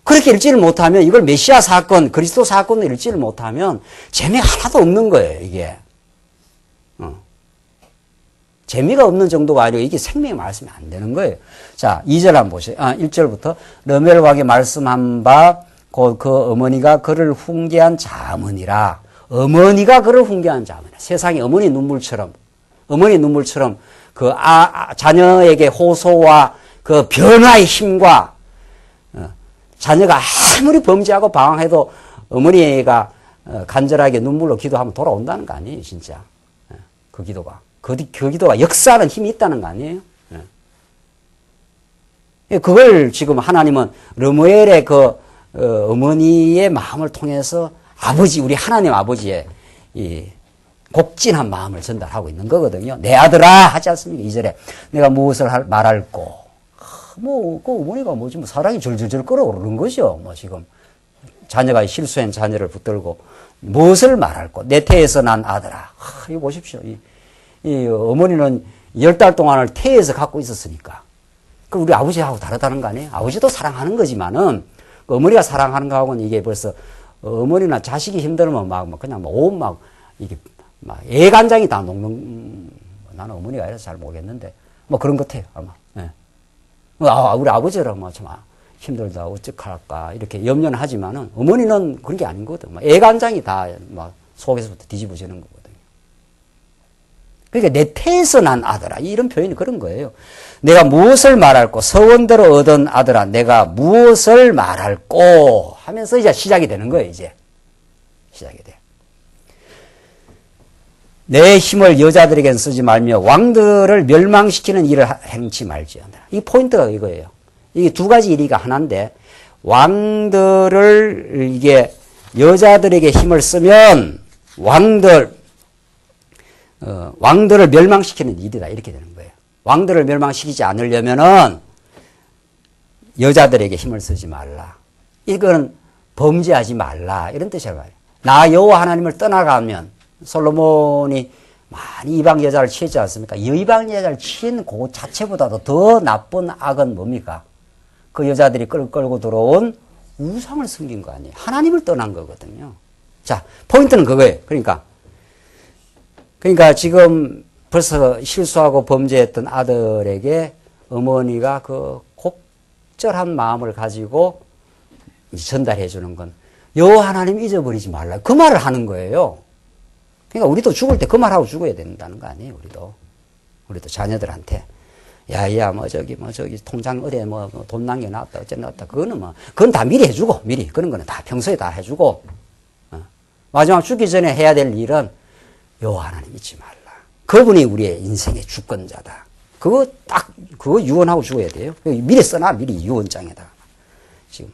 그렇게 읽지를 못하면 이걸 메시아 사건, 그리스도 사건으로 읽지를 못하면 재미가 하나도 없는 거예요, 이게. 재미가 없는 정도가 아니고 이게 생명의 말씀이 안 되는 거예요. 자, 2절 한번 보세요. 1절부터 르무엘 왕이 말씀한 바 그 어머니가 그를 훈계한 잠언이라. 어머니가 그를 훈계한 잠언이라. 세상에 어머니 눈물처럼 그 자녀에게 호소와 그 변화의 힘과 자녀가 아무리 범죄하고 방황해도 어머니가 간절하게 눈물로 기도하면 돌아온다는 거 아니에요, 진짜. 그 기도가. 그 기도가 역사하는 힘이 있다는 거 아니에요? 그걸 지금 하나님은 르무엘의 그 어머니의 마음을 통해서 우리 하나님 아버지의 이 곡진한 마음을 전달하고 있는 거거든요. 내 아들아 하지 않습니까? 2절에 내가 무엇을 말할꼬. 그 어머니가 뭐 지금 사랑이 절절절 끓어오르는 거죠. 뭐 지금 자녀가 실수한 자녀를 붙들고 무엇을 말할꼬. 내 태에서 난 아들아. 이거 보십시오. 이 어머니는 10달 동안을 태에서 갖고 있었으니까. 그 우리 아버지하고 다르다는 거 아니에요? 아버지도 사랑하는 거지만은 어머니가 사랑하는 거하고는 이게 벌써 어머니나 자식이 힘들면 그냥 온 이게 애간장이 다 녹는, 나는 어머니가 이래서 잘 모르겠는데, 그런 것 같아요, 아마. 예. 우리 아버지랑 참 힘들다, 어떡할까, 이렇게 염려는 하지만은, 어머니는 그런 게 아닌 거거든. 애간장이 다 막 속에서부터 뒤집어지는 거거든요. 그러니까 내 태에서 난 아들아. 이런 표현이 그런 거예요. 내가 무엇을 말할꼬, 서원대로 얻은 아들아, 내가 무엇을 말할꼬 하면서 이제 시작이 되는 거예요, 이제. 시작이 돼. 내 힘을 여자들에게는 쓰지 말며 왕들을 멸망시키는 일을 행치 말지어다. 이 포인트가 이거예요. 이게 두 가지 일이가 하나인데, 왕들을 이게 여자들에게 힘을 쓰면 왕들을 멸망시키는 일이다. 이렇게 되는 거예요. 왕들을 멸망시키지 않으려면은 여자들에게 힘을 쓰지 말라. 이건 범죄하지 말라. 이런 뜻이란 말이에요. 나 여호와 하나님을 떠나가면 솔로몬이 많이 이방 여자를 취했지 않습니까? 이방 여자를 취한 그 자체보다도 더 나쁜 악은 뭡니까? 그 여자들이 끌고 들어온 우상을 섬긴 거 아니에요. 하나님을 떠난 거거든요. 자, 포인트는 그거예요. 그러니까 지금 벌써 실수하고 범죄했던 아들에게 어머니가 그 곡절한 마음을 가지고 전달해 주는 건 여호와 하나님 잊어버리지 말라. 그 말을 하는 거예요. 그러니까 우리도 죽을 때 그 말하고 죽어야 된다는 거 아니에요, 우리도 자녀들한테. 야, 저기, 통장 어디에 돈 남겨놨다, 어쩌놨다. 그건 다 미리 해주고, 그런 거는 다 평소에 다 해주고, 마지막 죽기 전에 해야 될 일은 여호와 하나님 잊지 말라. 그분이 우리의 인생의 주권자다. 그거 유언하고 죽어야 돼요. 미리 써놔, 미리 유언장에다가. 지금.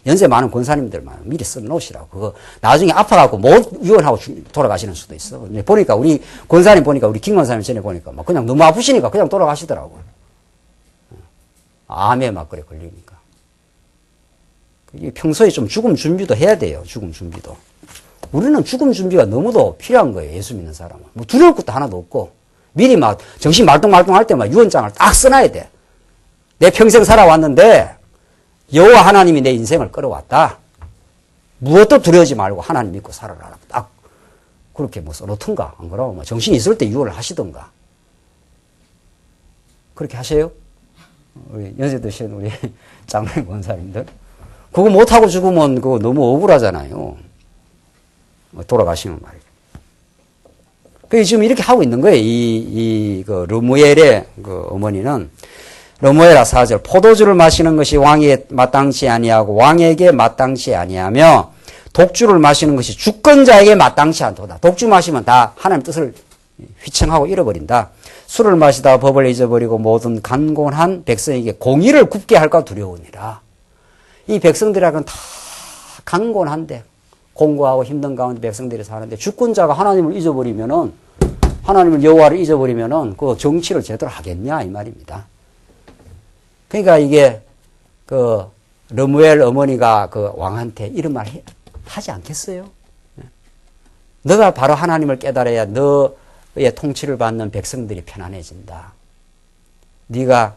연세 많은 권사님들 미리 써놓으시라고. 그거 나중에 아파갖고 못 유언하고 돌아가시는 수도 있어. 보니까 우리 권사님 보니까 우리 김 권사님 전에 보니까 막 그냥 너무 아프시니까 그냥 돌아가시더라고요. 암에 막 그래 걸리니까. 평소에 좀 죽음 준비도 해야 돼요. 죽음 준비도. 우리는 죽음 준비가 너무도 필요한 거예요. 예수 믿는 사람은. 뭐 두려울 것도 하나도 없고 미리 막 정신 말똥말똥할 때 막 유언장을 딱 써놔야 돼. 내 평생 살아왔는데 여호와 하나님이 내 인생을 끌어왔다. 무엇도 두려워하지 말고 하나님 믿고 살아라. 딱 그렇게 뭐 써놓던가 안 그러면 정신이 있을 때 유언을 하시던가. 그렇게 하세요? 우리 연세 드신 우리 장로님 권사님들. 그거 못하고 죽으면 그거 너무 억울하잖아요. 돌아가시면 말이죠. 그 지금 이렇게 하고 있는 거예요. 그 르무엘의 그 어머니는 르무엘아 4절 포도주를 마시는 것이 왕에 마땅치 아니하고 왕에게 마땅치 아니하며 독주를 마시는 것이 주권자에게 마땅치 않도다. 독주 마시면 다 하나님 뜻을 휘청하고 잃어버린다. 술을 마시다 법을 잊어버리고 모든 간곤한 백성에게 공의를 굽게 할까 두려우니라. 이 백성들이라는 다 간곤한데 공고하고 힘든 가운데 백성들이 사는데 주권자가 하나님을 잊어버리면은 하나님을 여호와를 잊어버리면은 그 정치를 제대로 하겠냐 이 말입니다. 그러니까 이게 그 르무엘 어머니가 그 왕한테 이런 말 하지 않겠어요? 너가 바로 하나님을 깨달아야 너의 통치를 받는 백성들이 편안해진다. 네가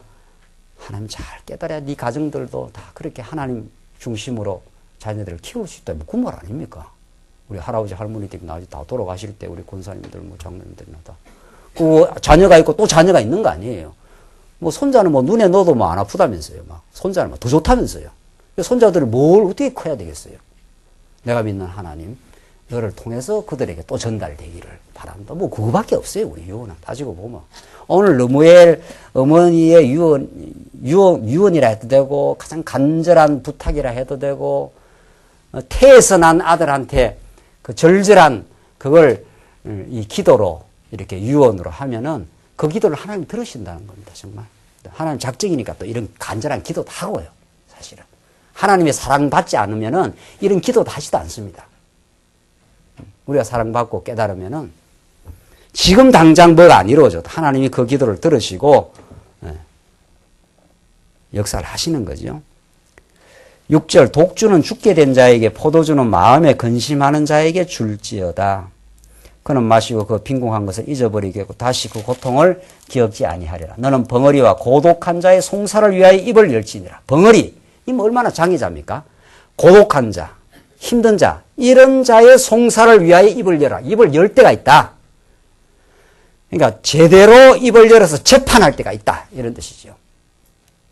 하나님 잘 깨달아야 네 가정들도 다 그렇게 하나님 중심으로 자녀들을 키울 수 있다. 그 말 아닙니까? 우리 할아버지 할머니들이 나중에 다 돌아가실 때 우리 권사님들 장로님들이나 다 그 자녀가 있고 또 자녀가 있는 거 아니에요. 뭐 손자는 뭐 눈에 넣어도 뭐 안 아프다면서요. 막 손자는 더 좋다면서요. 손자들을 뭘 어떻게 커야 되겠어요? 내가 믿는 하나님 너를 통해서 그들에게 또 전달되기를 바란다. 뭐 그거밖에 없어요. 우리 유언은 따지고 보면 오늘 르무엘 어머니의 유언이라 해도 되고 가장 간절한 부탁이라 해도 되고 태에서 난 아들한테 그 절절한 그걸 이 기도로 이렇게 유언으로 하면은 그 기도를 하나님 들으신다는 겁니다. 정말. 하나님 작정이니까 또 이런 간절한 기도도 하고요. 사실은. 하나님의 사랑받지 않으면은 이런 기도도 하지도 않습니다. 우리가 사랑받고 깨달으면은 지금 당장 뭐가 안 이루어져도 하나님이 그 기도를 들으시고 역사를 하시는 거죠. 6절 독주는 죽게 된 자에게 포도주는 마음에 근심하는 자에게 줄지어다. 그는 마시고 그 빈궁한 것을 잊어버리겠고 다시 그 고통을 기억지 아니하리라. 너는 벙어리와 고독한 자의 송사를 위하여 입을 열지니라. 벙어리, 이 얼마나 장애자입니까? 고독한 자, 힘든 자, 이런 자의 송사를 위하여 입을 열라. 입을 열 때가 있다. 그러니까 제대로 입을 열어서 재판할 때가 있다. 이런 뜻이죠.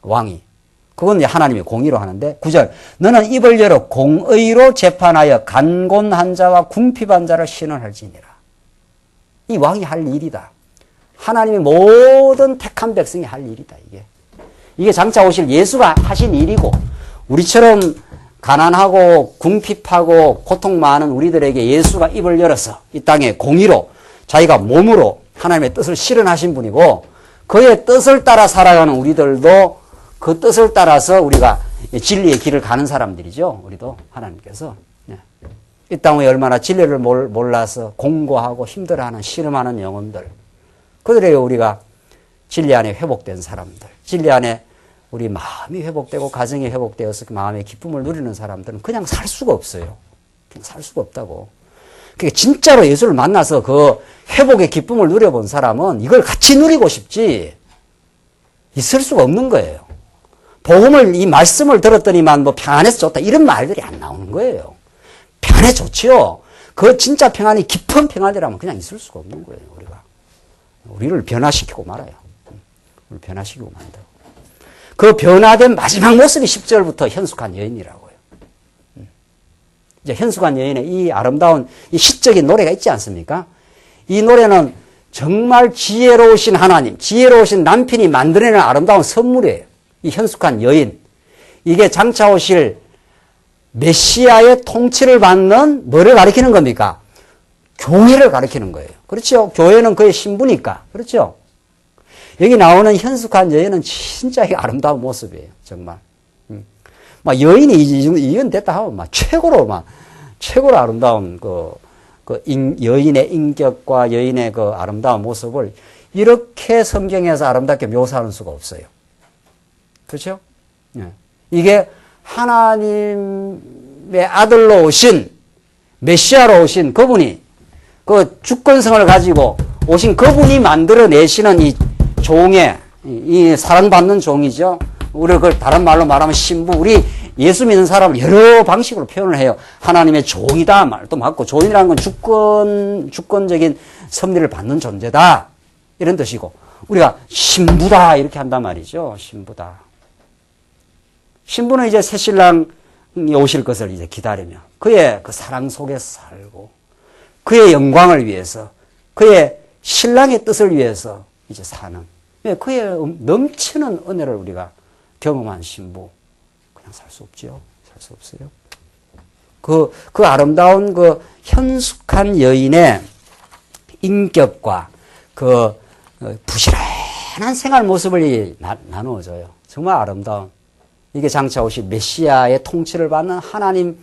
왕이. 그건 하나님의 공의로 하는데 9절 너는 입을 열어 공의로 재판하여 간곤한 자와 궁핍한 자를 신원할지니라. 이 왕이 할 일이다. 하나님의 모든 택한 백성이 할 일이다. 이게 장차 오실 예수가 하신 일이고 우리처럼 가난하고 궁핍하고 고통 많은 우리들에게 예수가 입을 열어서 이 땅에 공의로 자기가 몸으로 하나님의 뜻을 실현하신 분이고 그의 뜻을 따라 살아가는 우리들도 그 뜻을 따라서 우리가 진리의 길을 가는 사람들이죠. 우리도 하나님께서 이 땅에 얼마나 진리를 몰라서 공고하고 힘들어하는 씨름하는 영혼들 그들에게 우리가 진리 안에 회복된 사람들 진리 안에 우리 마음이 회복되고 가정이 회복되어서 그 마음의 기쁨을 누리는 사람들은 그냥 살 수가 없어요. 그냥 살 수가 없다고. 그러니까 진짜로 예수를 만나서 그 회복의 기쁨을 누려본 사람은 이걸 같이 누리고 싶지 있을 수가 없는 거예요. 복음을 이 말씀을 들었더니만 뭐 평안해서 좋다 이런 말들이 안 나오는 거예요. 평안해 좋지요. 그 진짜 평안이 깊은 평안이라면 그냥 있을 수가 없는 거예요. 우리를 변화시키고 말아요. 우리를 변화시키고 만들고. 그 변화된 마지막 모습이 10절부터 현숙한 여인이라고요. 이제 현숙한 여인의 이 아름다운 이 시적인 노래가 있지 않습니까? 이 노래는 정말 지혜로우신 하나님, 지혜로우신 남편이 만들어내는 아름다운 선물이에요. 이 현숙한 여인. 이게 장차 오실 메시아의 통치를 받는 뭐를 가리키는 겁니까? 교회를 가리키는 거예요. 그렇죠? 교회는 그의 신부니까. 그렇죠? 여기 나오는 현숙한 여인은 진짜 아름다운 모습이에요. 정말. 막 여인이 이건 됐다 하면 최고로 아름다운 여인의 인격과 여인의 그 아름다운 모습을 이렇게 성경에서 아름답게 묘사하는 수가 없어요. 그렇죠? 이게 하나님의 아들로 오신 메시아로 오신 그분이 그 주권성을 가지고 오신 그분이 만들어내시는 이 종의 이 사랑받는 종이죠. 우리가 그걸 다른 말로 말하면 신부. 우리 예수 믿는 사람을 여러 방식으로 표현을 해요. 하나님의 종이다 말도 맞고 종이라는 건 주권적인 섭리를 받는 존재다 이런 뜻이고 우리가 신부다 이렇게 한단 말이죠. 신부다. 신부는 이제 새신랑이 오실 것을 이제 기다리며 그의 그 사랑 속에서 살고 그의 영광을 위해서 그의 신랑의 뜻을 위해서 이제 사는 그의 넘치는 은혜를 우리가 경험한 신부 그냥 살 수 없죠. 살 수 없어요. 그 아름다운 그 현숙한 여인의 인격과 그 부실한 생활 모습을 나누어줘요. 정말 아름다운 이게 장차 오실 메시아의 통치를 받는 하나님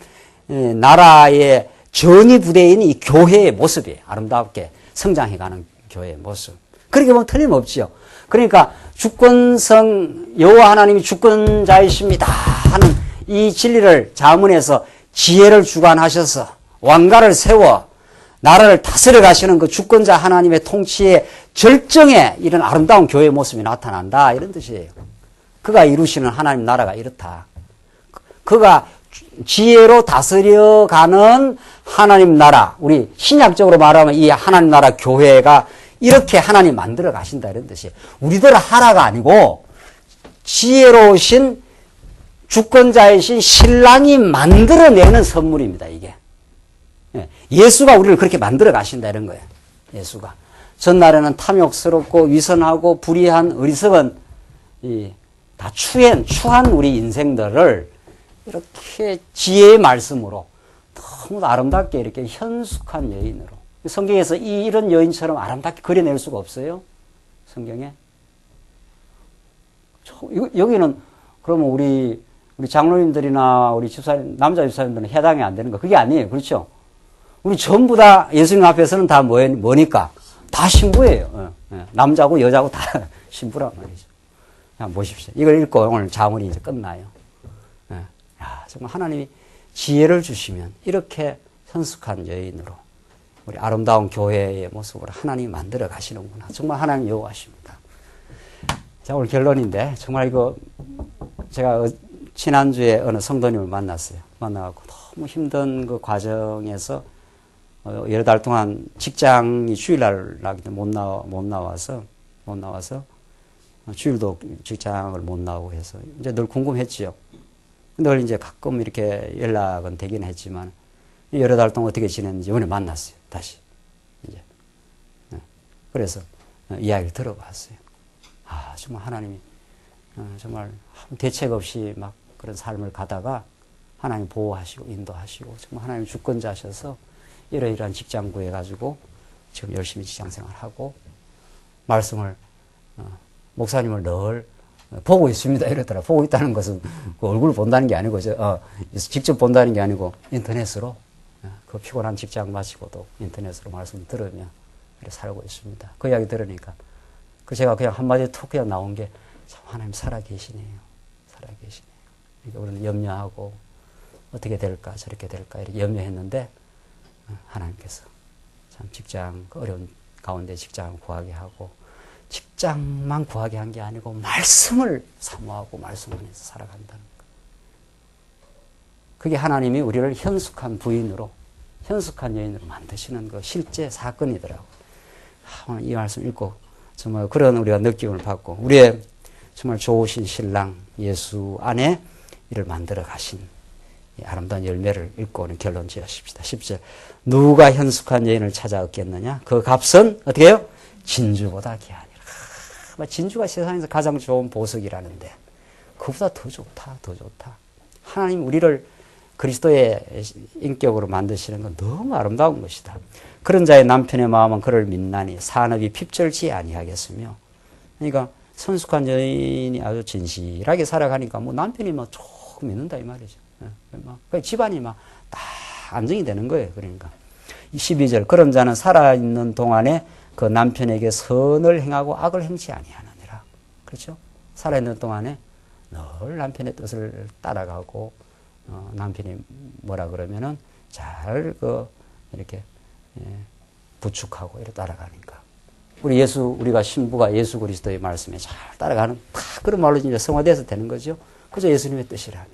나라의 전위 부대인 이 교회의 모습이에요. 아름답게 성장해가는 교회의 모습. 그렇게 보면 틀림없지요. 그러니까 주권성 여호와 하나님이 주권자이십니다 하는 이 진리를 자문해서 지혜를 주관하셔서 왕가를 세워 나라를 다스려 가시는 그 주권자 하나님의 통치의 절정에 이런 아름다운 교회의 모습이 나타난다 이런 뜻이에요. 그가 이루시는 하나님 나라가 이렇다. 그가 지혜로 다스려가는 하나님 나라, 우리 신약적으로 말하면 이 하나님 나라 교회가 이렇게 하나님 만들어 가신다 이런 뜻이에요. 우리들 하라가 아니고 지혜로우신 주권자이신 신랑이 만들어내는 선물입니다. 이게. 예수가 우리를 그렇게 만들어 가신다 이런 거예요. 예수가. 전날에는 탐욕스럽고 위선하고 불의한 어리석은 다 추한 우리 인생들을 이렇게 지혜의 말씀으로 너무 아름답게 이렇게 현숙한 여인으로 성경에서 이런 여인처럼 아름답게 그려낼 수가 없어요. 성경에. 여기는 그러면 우리 장로님들이나 우리 집사님, 남자 집사님들은 해당이 안 되는 거 그게 아니에요. 그렇죠? 우리 전부 다 예수님 앞에서는 다 뭐니까? 다 신부예요. 남자고 여자고 다 신부란 말이죠. 한번 보십시오. 이걸 읽고 오늘 자문이 이제 끝나요. 정말 하나님이 지혜를 주시면 이렇게 현숙한 여인으로 우리 아름다운 교회의 모습으로 하나님이 만들어 가시는구나. 정말 하나님 여호와십니다. 자, 오늘 결론인데 정말 이거 제가 지난주에 어느 성도님을 만났어요. 만나갖고 너무 힘든 그 과정에서 여러 달 동안 직장이 주일날 못 나와서 주일도 직장을 못 나오고 해서 이제 늘 궁금했지요. 늘 이제 가끔 이렇게 연락은 되긴 했지만 여러 달 동안 어떻게 지냈는지 이번에 만났어요. 다시 이제 그래서 이야기를 들어봤어요. 아 정말 하나님이 정말 대책 없이 막 그런 삶을 가다가 하나님 보호하시고 인도하시고 정말 하나님 주권자셔서 이러이러한 직장 구해가지고 지금 열심히 직장 생활하고 말씀을 목사님을 늘 보고 있습니다 이러더라. 보고 있다는 것은 그 얼굴을 본다는 게 아니고 직접 본다는 게 아니고 인터넷으로 그 피곤한 직장 마치고도 인터넷으로 말씀 들으며 이렇게 살고 있습니다. 그 이야기 들으니까 제가 그냥 한마디 툭 그냥 나온 게 참 하나님 살아계시네요. 살아계시네요. 그러니까 우리는 염려하고 어떻게 될까 저렇게 될까 이렇게 염려했는데 하나님께서 참 직장 어려운 가운데 직장을 구하게 하고 직장만 구하게 한 게 아니고 말씀을 사모하고 말씀 안에서 살아간다는 것. 그게 하나님이 우리를 현숙한 부인으로 현숙한 여인으로 만드시는 그 실제 사건이더라고요. 오늘 이 말씀 읽고 정말 그런 우리가 느낌을 받고 우리의 정말 좋으신 신랑 예수 안에 이를 만들어 가신 아름다운 열매를 읽고 오늘 결론 지으십시다. 10절 누가 현숙한 여인을 찾아 얻겠느냐? 그 값은 어떻게 해요? 진주보다 귀하니라. 진주가 세상에서 가장 좋은 보석이라는데 그보다 더 좋다. 더 좋다. 하나님 우리를 그리스도의 인격으로 만드시는 건 너무 아름다운 것이다. 그런 자의 남편의 마음은 그를 믿나니 산업이 핍절치 아니하겠으며 그러니까 선숙한 여인이 아주 진실하게 살아가니까 뭐 남편이 막 조금 믿는다 이 말이죠. 집안이 막 딱 안정이 되는 거예요. 그러니까 12절 그런 자는 살아있는 동안에 그 남편에게 선을 행하고 악을 행치 아니하느니라. 그렇죠? 살아있는 동안에 늘 남편의 뜻을 따라가고 남편이 뭐라 그러면은 잘 이렇게 부축하고 이렇게 따라가니까 우리가 신부가 예수 그리스도의 말씀에 잘 따라가는 그런 말로 이제 성화돼서 되는 거죠. 그저 예수님의 뜻이라면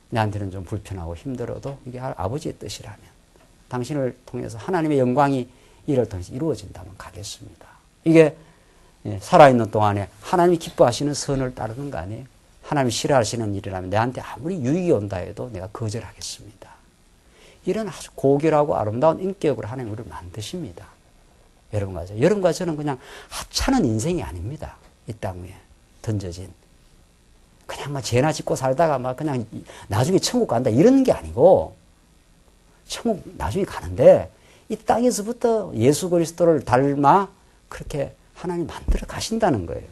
내한테는 좀 불편하고 힘들어도 이게 아버지의 뜻이라면 당신을 통해서 하나님의 영광이 이를 통해서 이루어진다면 가겠습니다. 이게 살아있는 동안에 하나님이 기뻐하시는 선을 따르는 거 아니에요? 하나님이 싫어하시는 일이라면 내한테 아무리 유익이 온다 해도 내가 거절하겠습니다. 이런 아주 고결하고 아름다운 인격으로 하나님 우리를 만드십니다. 여러분과 저는 그냥 하찮은 인생이 아닙니다. 이 땅 위에 던져진. 그냥 막 죄나 짓고 살다가 막 그냥 나중에 천국 간다 이런 게 아니고 천국 나중에 가는데 이 땅에서부터 예수 그리스도를 닮아 그렇게 하나님 만들어 가신다는 거예요.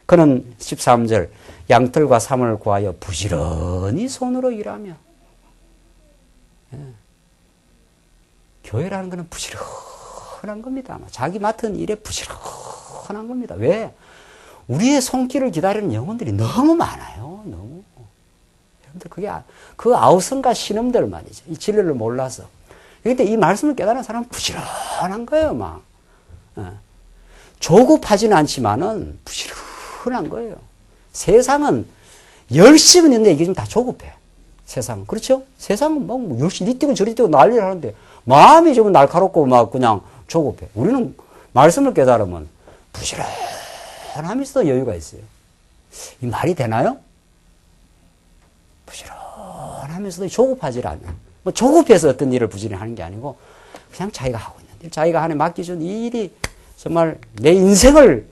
그는 13절 양털과 삼을 구하여 부지런히 손으로 일하며 교회라는 것은 부지런한 겁니다. 자기 맡은 일에 부지런한 겁니다. 왜? 우리의 손길을 기다리는 영혼들이 너무 많아요. 너무. 여러분들 그 아우성과 신음들 말이죠. 이 진리를 몰라서. 그런데 이 말씀을 깨달은 사람은 부지런한 거예요. 막. 조급하지는 않지만은 부지런한 거예요. 세상은 열심히 있는데 이게 좀 다 조급해. 세상은. 그렇죠? 세상은 막 열심히 뛰고 저리 뛰고 난리를 하는데 마음이 좀 날카롭고 막 그냥 조급해. 우리는 말씀을 깨달으면 부지런하면서도 여유가 있어요. 이 말이 되나요? 부지런하면서도 조급하지 않는. 뭐 조급해서 어떤 일을 부지런히 하는 게 아니고 그냥 자기가 하고 있는 일, 자기가 하나님 맡겨준 이 일이 정말 내 인생을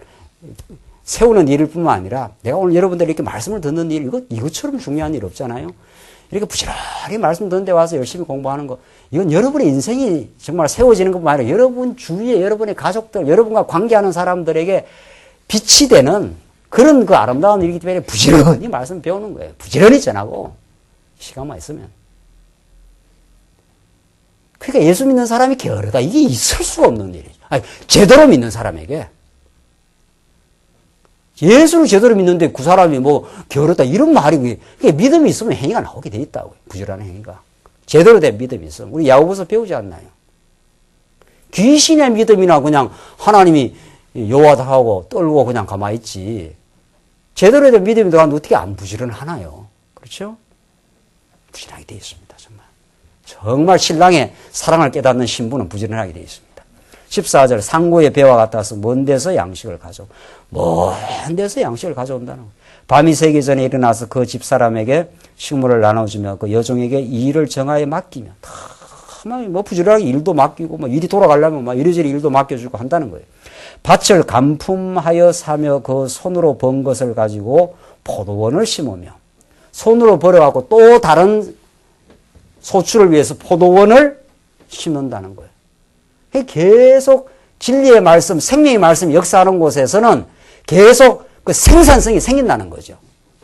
세우는 일일 뿐만 아니라 내가 오늘 여러분들이 이렇게 말씀을 듣는 일, 이것처럼 중요한 일 없잖아요. 이렇게 부지런히 말씀 듣는 데 와서 열심히 공부하는 거, 이건 여러분의 인생이 정말 세워지는 것뿐만 아니라 여러분 주위에 여러분의 가족들, 여러분과 관계하는 사람들에게 빛이 되는 그런 그 아름다운 일이기 때문에 부지런히 말씀 배우는 거예요. 부지런히 전하고 시간만 있으면. 그러니까 예수 믿는 사람이 게으르다. 이게 있을 수가 없는 일이죠. 아니, 제대로 믿는 사람에게. 예수를 제대로 믿는데 그 사람이 뭐 게으르다 이런 말이 그게 믿음이 있으면 행위가 나오게 돼 있다고요. 부지런한 행위가. 제대로 된 믿음이 있으면. 우리 야고보서 배우지 않나요? 귀신의 믿음이나 그냥 하나님이 여호와다 하고 떨고 그냥 가만히 있지. 제대로 된 믿음이 들어가는데 어떻게 안 부지런하나요? 그렇죠? 부지런하게 되어 있습니다. 정말 신랑의 사랑을 깨닫는 신부는 부지런하게 되어 있습니다. 14절 상고의 배와 같아서 먼 데서 양식을 가져오. 먼 데서 양식을 가져온다는 거예요. 밤이 새기 전에 일어나서 그 집사람에게 식물을 나눠주며 그 여종에게 이 일을 정하여 맡기며 뭐 부지런하게 일도 맡기고 뭐 일이 돌아가려면 막 이리저리 일도 맡겨주고 한다는 거예요. 밭을 간품하여 사며 그 손으로 번 것을 가지고 포도원을 심으며 손으로 벌어갖고 또 다른 소출을 위해서 포도원을 심는다는 거예요. 계속 진리의 말씀, 생명의 말씀 역사하는 곳에서는 계속 그 생산성이 생긴다는 거죠.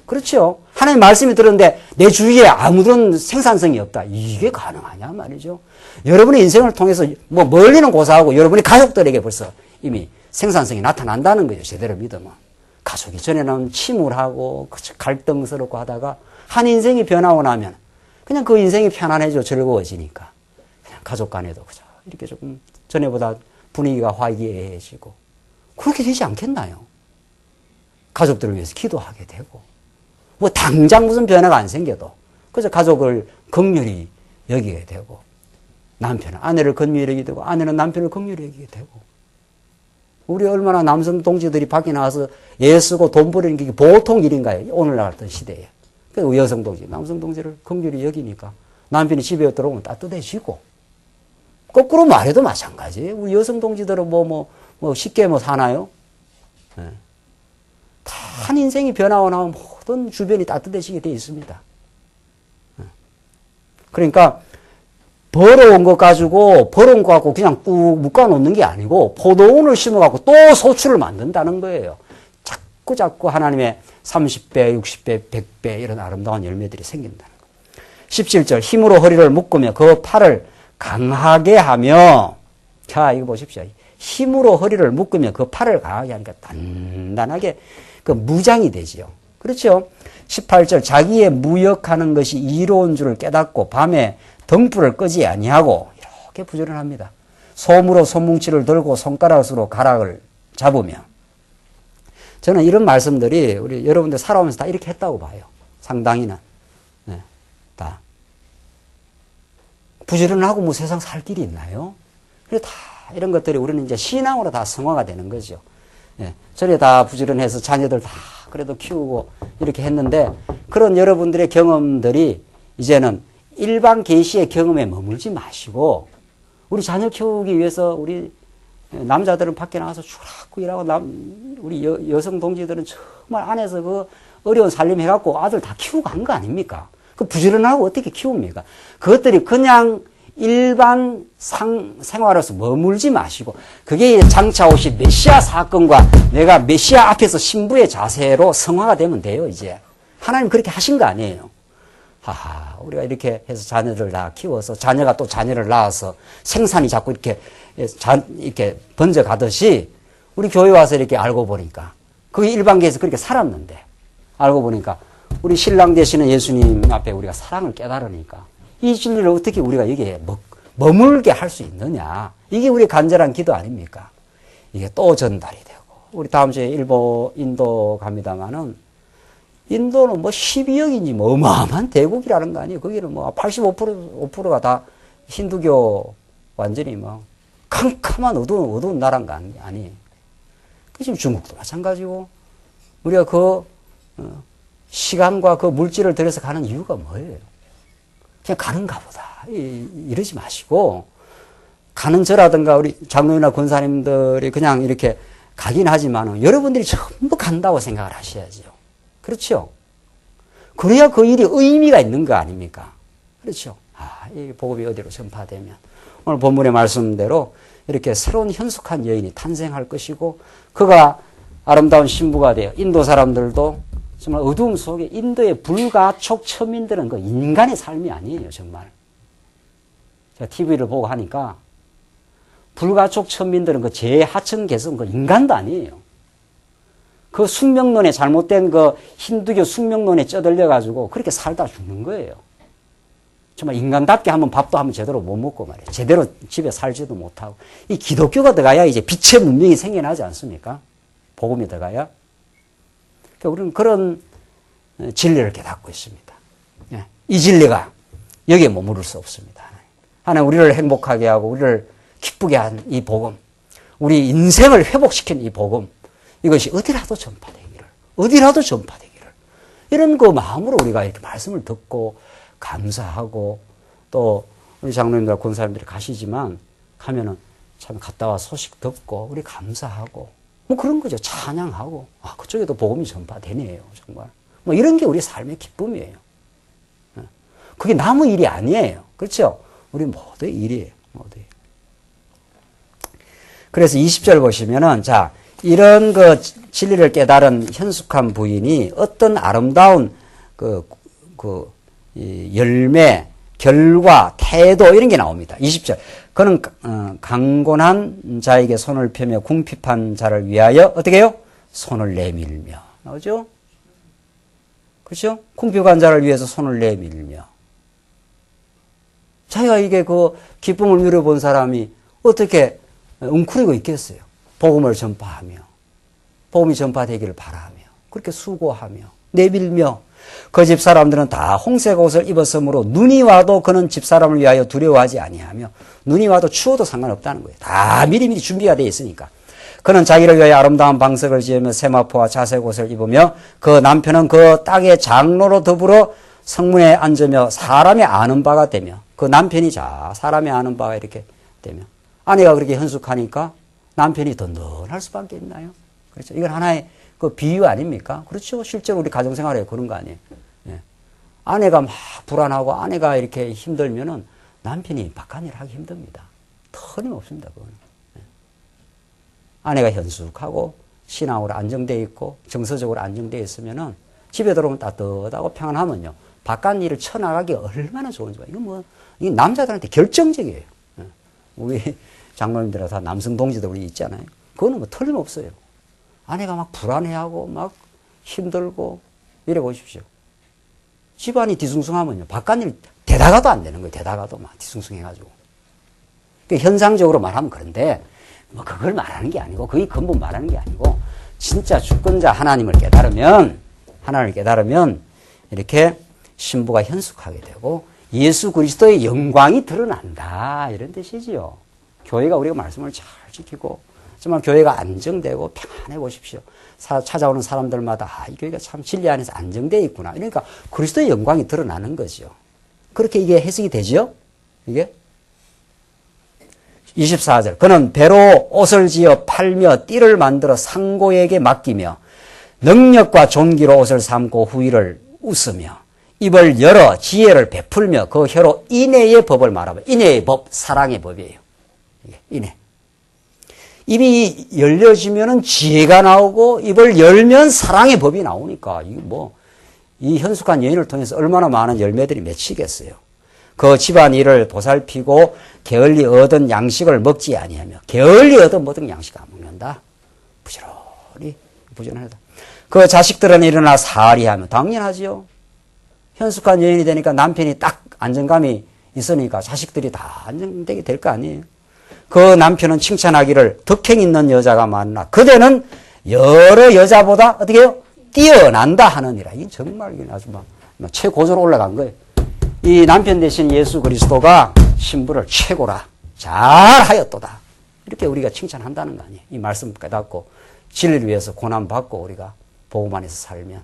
그렇죠. 하나님의 말씀이 들었는데 내 주위에 아무런 생산성이 없다. 이게 가능하냐 말이죠. 여러분의 인생을 통해서 뭐 멀리는 고사하고 여러분의 가족들에게 벌써 이미 생산성이 나타난다는 거죠. 제대로 믿으면. 가족이 전에는 침울하고 갈등스럽고 하다가 한 인생이 변하고 나면 그냥 그 인생이 편안해져 즐거워지니까 그냥 가족 간에도 그죠. 이렇게 조금 전에보다 분위기가 화기애애해지고 그렇게 되지 않겠나요? 가족들을 위해서 기도하게 되고 뭐 당장 무슨 변화가 안 생겨도 그래서 가족을 긍휼히 여기게 되고 남편은 아내를 긍휼히 여기게 되고 아내는 남편을 긍휼히 여기게 되고 우리 얼마나 남성 동지들이 밖에 나와서 애 쓰고 돈 버리는 게 보통 일인가요? 오늘날 같은 시대에. 그래서 여성 동지, 남성 동지를 긍휼히 여기니까 남편이 집에 들어오면 따뜻해지고 거꾸로 말해도 마찬가지예요. 우리 여성 동지들은 뭐 쉽게 사나요? 네. 한 인생이 변하고 나면 모든 주변이 따뜻해지게 되어 있습니다. 그러니까 벌어온 것 가지고 그냥 꾹 묶어놓는 게 아니고 포도원을 심어갖고 또 소출을 만든다는 거예요. 자꾸 하나님의 30배, 60배, 100배 이런 아름다운 열매들이 생긴다는 거예요. 17절 힘으로 허리를 묶으며 그 팔을 강하게 하며 자 이거 보십시오. 힘으로 허리를 묶으며 그 팔을 강하게 하니까 단단하게 그 무장이 되지요. 그렇죠? 18절 자기의 무역하는 것이 이로운 줄을 깨닫고 밤에 등불을 끄지 아니하고 이렇게 부지런합니다. 솜으로 솜뭉치를 들고 손가락으로 가락을 잡으며 저는 이런 말씀들이 우리 여러분들 살아오면서 다 이렇게 했다고 봐요. 상당히는. 네, 다. 부지런하고 뭐 세상 살 길이 있나요? 그래 다 이런 것들이 우리는 이제 신앙으로 다 성화가 되는 거죠. 예, 저래 다 부지런해서 자녀들 다 그래도 키우고 이렇게 했는데 그런 여러분들의 경험들이 이제는 일반 계시의 경험에 머물지 마시고 우리 자녀 키우기 위해서 우리 남자들은 밖에 나가서 주락고 일하고 우리 여성 동지들은 정말 안에서 그 어려운 살림 해갖고 아들 다 키우고 한 거 아닙니까? 그 부지런하고 어떻게 키웁니까? 그것들이 그냥 일반 생활에서 머물지 마시고 그게 장차 오실 메시아 사건과 내가 메시아 앞에서 신부의 자세로 성화가 되면 돼요. 이제 하나님 그렇게 하신 거 아니에요. 하하, 우리가 이렇게 해서 자녀들 다 키워서 자녀가 또 자녀를 낳아서 생산이 자꾸 이렇게 번져가듯이 우리 교회 와서 이렇게 알고 보니까 그게 일반계에서 그렇게 살았는데 알고 보니까 우리 신랑 되시는 예수님 앞에 우리가 사랑을 깨달으니까 이 진리를 어떻게 우리가 여기에 머물게 할 수 있느냐. 이게 우리 간절한 기도 아닙니까? 이게 또 전달이 되고. 우리 다음 주에 인도 갑니다만은 인도는 뭐 12억인지 뭐 어마어마한 대국이라는 거 아니에요. 거기는 뭐 85%가 다 힌두교 완전히 뭐 캄캄한 어두운 나라인 거 아니에요. 지금 중국도 마찬가지고 우리가 그 시간과 그 물질을 들여서 가는 이유가 뭐예요? 그냥 가는가 보다. 이러지 마시고 가는 저라든가 우리 장로님이나 권사님들이 그냥 이렇게 가긴 하지만 여러분들이 전부 간다고 생각을 하셔야죠. 그렇죠? 그래야 그 일이 의미가 있는 거 아닙니까? 그렇죠? 이 복음이 어디로 전파되면 오늘 본문의 말씀대로 이렇게 새로운 현숙한 여인이 탄생할 것이고 그가 아름다운 신부가 되어 인도 사람들도 정말 어두움 속에 인도의 불가촉 천민들은 그 인간의 삶이 아니에요. 정말 제가 TV를 보고 하니까 불가촉 천민들은 그 제하층 계층 그 인간도 아니에요. 그 숙명론에 잘못된 그 힌두교 숙명론에 쩌들려가지고 그렇게 살다 죽는 거예요. 정말 인간답게 하면 밥도 한번 제대로 못 먹고 말이에요. 제대로 집에 살지도 못하고. 이 기독교가 들어가야 이제 빛의 문명이 생겨나지 않습니까? 복음이 들어가야. 그러니까 우리는 그런 진리를 깨닫고 있습니다. 이 진리가 여기에 머무를 수 없습니다. 하나님 우리를 행복하게 하고 우리를 기쁘게 한 이 복음. 우리 인생을 회복시킨 이 복음, 이것이 어디라도 전파되기를, 어디라도 전파되기를, 이런 그 마음으로 우리가 이렇게 말씀을 듣고 감사하고, 또 우리 장로님들, 권사님들이 가시지만 가면은 참 갔다 와 소식 듣고 우리 감사하고 뭐 그런 거죠. 찬양하고, 아, 그쪽에도 복음이 전파되네요. 정말 뭐 이런 게 우리 삶의 기쁨이에요. 그게 남의 일이 아니에요. 그렇죠? 우리 모두의 일이에요. 모두의. 그래서 20절 보시면은, 자, 이런 그 진리를 깨달은 현숙한 부인이 어떤 아름다운 열매, 결과, 태도 이런 게 나옵니다. 20절. 그는 강곤한 자에게 손을 펴며 궁핍한 자를 위하여 어떻게 해요? 손을 내밀며. 나오죠? 그렇죠? 궁핍한 자를 위해서 손을 내밀며. 자기가 이게 그 기쁨을 누려본 사람이 어떻게 웅크리고 있겠어요? 복음을 전파하며, 복음이 전파되기를 바라며, 그렇게 수고하며, 내밀며, 그 집 사람들은 다 홍색 옷을 입었으므로 눈이 와도 그는 집 사람을 위하여 두려워하지 아니하며, 눈이 와도 추워도 상관없다는 거예요. 다 미리미리 준비가 되어 있으니까. 그는 자기를 위하여 아름다운 방석을 지으며 세마포와 자색 옷을 입으며, 그 남편은 그 땅의 장로로 더불어 성문에 앉으며 사람이 아는 바가 되며, 그 남편이 사람이 아는 바가 이렇게 되며, 아내가 그렇게 현숙하니까 남편이 든든할 수밖에 있나요? 그렇죠. 이건 하나의 그 비유 아닙니까? 그렇죠. 실제로 우리 가정생활에 그런 거 아니에요. 예. 아내가 막 불안하고 아내가 이렇게 힘들면은 남편이 바깥일 하기 힘듭니다. 틀림없습니다. 그거는. 예. 아내가 현숙하고 신앙으로 안정되어 있고 정서적으로 안정되어 있으면은 집에 들어오면 따뜻하고 평안하면요. 바깥 일을 쳐나가기 얼마나 좋은지 봐. 이게 남자들한테 결정적이에요. 예. 우리 장로님들은 다 남성 동지들 우리 있잖아요. 그거는 뭐 틀림없어요. 아내가 막 불안해하고 막 힘들고 이래 보십시오. 집안이 뒤숭숭하면요. 바깥일 대다가도 안 되는 거예요. 대다가도 막 뒤숭숭해가지고. 그러니까 현상적으로 말하면 그런데 뭐 그걸 말하는 게 아니고 그게 근본 말하는 게 아니고 진짜 주권자 하나님을 깨달으면 이렇게 신부가 현숙하게 되고 예수 그리스도의 영광이 드러난다 이런 뜻이지요. 교회가 우리가 말씀을 잘 지키고 정말 교회가 안정되고 평안해 보십시오. 찾아오는 사람들마다 이 교회가 참 진리 안에서 안정되어 있구나. 그러니까 그리스도의 영광이 드러나는 거죠. 그렇게 이게 해석이 되죠? 이게 24절. 그는 배로 옷을 지어 팔며 띠를 만들어 상고에게 맡기며 능력과 존귀로 옷을 삼고 후일을 웃으며 입을 열어 지혜를 베풀며 그 혀로 인애의 법을 말하며 인애의 법, 사랑의 법이에요. 인애. 입이 열려지면은 지혜가 나오고 입을 열면 사랑의 법이 나오니까 이 현숙한 여인을 통해서 얼마나 많은 열매들이 맺히겠어요. 그 집안 일을 보살피고 게을리 얻은 양식을 먹지 아니하며 게을리 얻은 모든 양식 안 먹는다. 부지런하다. 그 자식들은 일어나 사리하며 당연하지요. 현숙한 여인이 되니까 남편이 딱 안정감이 있으니까 자식들이 다 안정되게 될 거 아니에요. 그 남편은 칭찬하기를 덕행 있는 여자가 많으나 그대는 여러 여자보다 어떻게 해요? 뛰어난다 하느니라. 이게 정말 아주 막 최고조로 올라간 거예요. 이 남편 대신 예수 그리스도가 신부를 최고라 잘하였도다. 이렇게 우리가 칭찬한다는 거 아니에요. 이 말씀 깨닫고 진리를 위해서 고난받고 우리가 복음 안에서 살면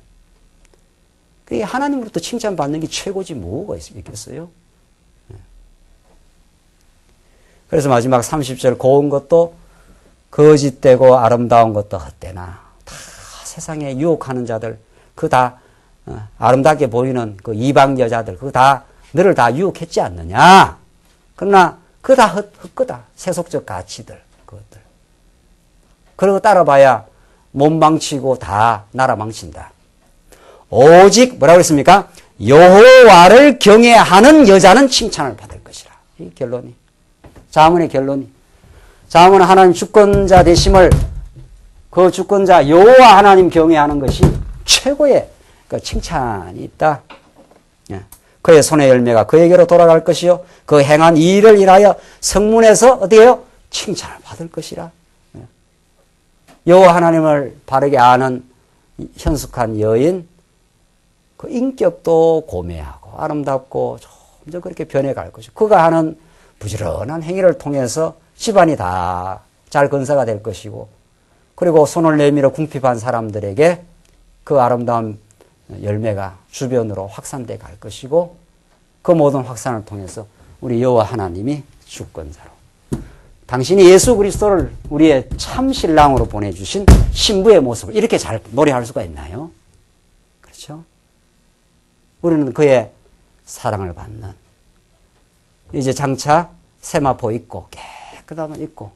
그게 하나님으로부터 칭찬받는 게 최고지 뭐가 있겠어요? 그래서 마지막 30절 고운 것도 거짓되고 아름다운 것도 헛되나 다 세상에 유혹하는 자들 그 다 아름답게 보이는 그 이방 여자들 그거 다 너를 다 유혹했지 않느냐. 그러나 그거 다 헛거다. 세속적 가치들 그것들. 그러고 따라봐야 몸 망치고 다 나라 망친다. 오직 뭐라고 했습니까? 여호와를 경외하는 여자는 칭찬을 받을 것이라. 이 결론이. 자문의 결론이. 자문은 하나님 주권자 되심을 그 주권자 여호와 하나님 경외하는 것이 최고의 그 칭찬이 있다. 예. 그의 손의 열매가 그에게로 돌아갈 것이요. 그 행한 이 일을 인하여 성문에서 어떻게 해요? 칭찬을 받을 것이라. 예. 여호와 하나님을 바르게 아는 현숙한 여인 그 인격도 고매하고 아름답고 점점 그렇게 변해갈 것이고 그가 하는 부지런한 행위를 통해서 집안이 다 잘 건사가 될 것이고, 그리고 손을 내밀어 궁핍한 사람들에게 그 아름다운 열매가 주변으로 확산돼 갈 것이고, 그 모든 확산을 통해서 우리 여호와 하나님이 주권자로, 당신이 예수 그리스도를 우리의 참 신랑으로 보내주신 신부의 모습을 이렇게 잘 노래할 수가 있나요? 그렇죠? 우리는 그의 사랑을 받는, 이제 장차 세마포 입고 깨끗한 옷 입고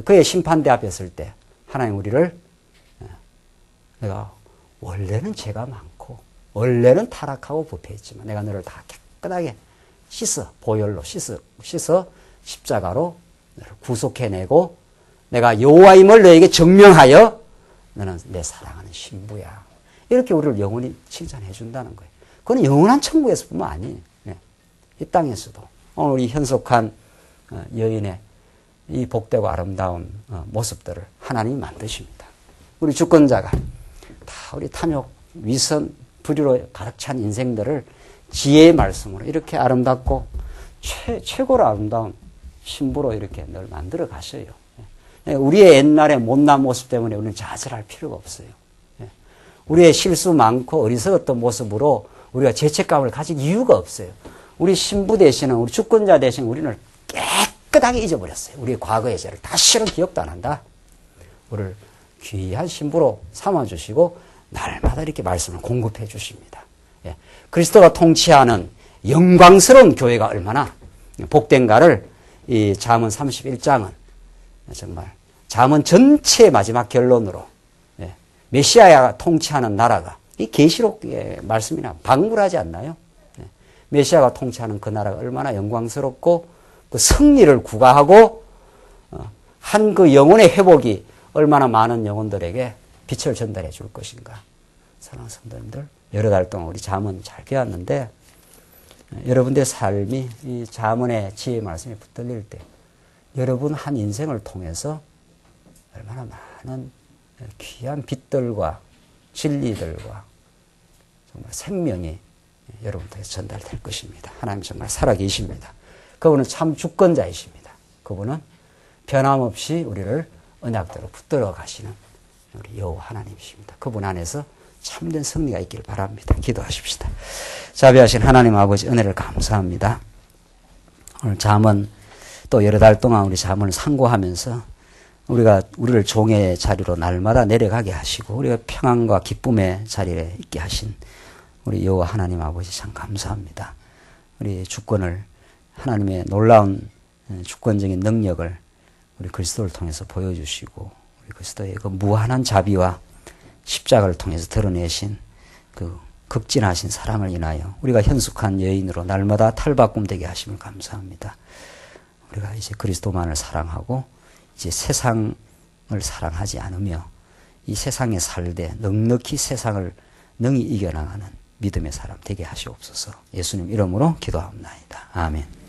그의 심판대 앞에 설 때 하나님 우리를, 내가 원래는 죄가 많고 원래는 타락하고 부패했지만 내가 너를 다 깨끗하게 씻어, 보혈로 씻어 십자가로 너를 구속해내고 내가 여호와임을 너에게 증명하여 너는 내 사랑하는 신부야. 이렇게 우리를 영원히 칭찬해 준다는 거예요. 그건 영원한 천국에서뿐만 아니에요. 이 땅에서도 오늘 우리 현속한 여인의 이 복되고 아름다운 모습들을 하나님이 만드십니다. 우리 주권자가 다 우리 탐욕, 위선, 불의로 가득 찬 인생들을 지혜의 말씀으로 이렇게 아름답고 최고로 아름다운 신부로 이렇게 늘 만들어 가셔요. 우리의 옛날의 못난 모습 때문에 우리는 좌절할 필요가 없어요. 우리의 실수 많고 어리석었던 모습으로 우리가 죄책감을 가질 이유가 없어요. 우리 신부 대신은, 우리 주권자 대신 우리를 깨끗하게 잊어버렸어요. 우리의 과거의 죄를 다시는 기억도 안 한다. 우리를 귀한 신부로 삼아주시고 날마다 이렇게 말씀을 공급해 주십니다. 그리스도가 통치하는 영광스러운 교회가 얼마나 복된가를 이 잠언 31장은 정말 잠언 전체의 마지막 결론으로, 메시아가 통치하는 나라가, 이 계시록의 말씀이나 박물하지 않나요? 메시아가 통치하는 그 나라가 얼마나 영광스럽고 그 승리를 구가하고 한 그 영혼의 회복이 얼마나 많은 영혼들에게 빛을 전달해 줄 것인가. 사랑하는 성도님들, 여러 달 동안 우리 잠언 잘 배웠는데 여러분들의 삶이 이 잠언의 지혜의 말씀에 붙들릴 때 여러분 한 인생을 통해서 얼마나 많은 귀한 빛들과 진리들과 정말 생명이 여러분들에게 전달될 것입니다. 하나님 정말 살아계십니다. 그분은 참 주권자이십니다. 그분은 변함없이 우리를 언약대로 붙들어 가시는 우리 여호와 하나님이십니다. 그분 안에서 참된 승리가 있길 바랍니다. 기도하십시다. 자비하신 하나님 아버지, 은혜를 감사합니다. 오늘 잠언 또 여러 달 동안 우리 잠언을 상고하면서 우리를 종의 자리로 날마다 내려가게 하시고 우리가 평안과 기쁨의 자리에 있게 하신 우리 여호와 하나님 아버지 참 감사합니다. 우리 주권을, 하나님의 놀라운 주권적인 능력을 우리 그리스도를 통해서 보여주시고 우리 그리스도의 그 무한한 자비와 십자가를 통해서 드러내신 그 극진하신 사랑을 인하여 우리가 현숙한 여인으로 날마다 탈바꿈되게 하심을 감사합니다. 우리가 이제 그리스도만을 사랑하고 이제 세상을 사랑하지 않으며 이 세상에 살되 넉넉히 세상을 능히 이겨나가는 믿음의 사람 되게 하시옵소서. 예수님 이름으로 기도합니다. 아멘.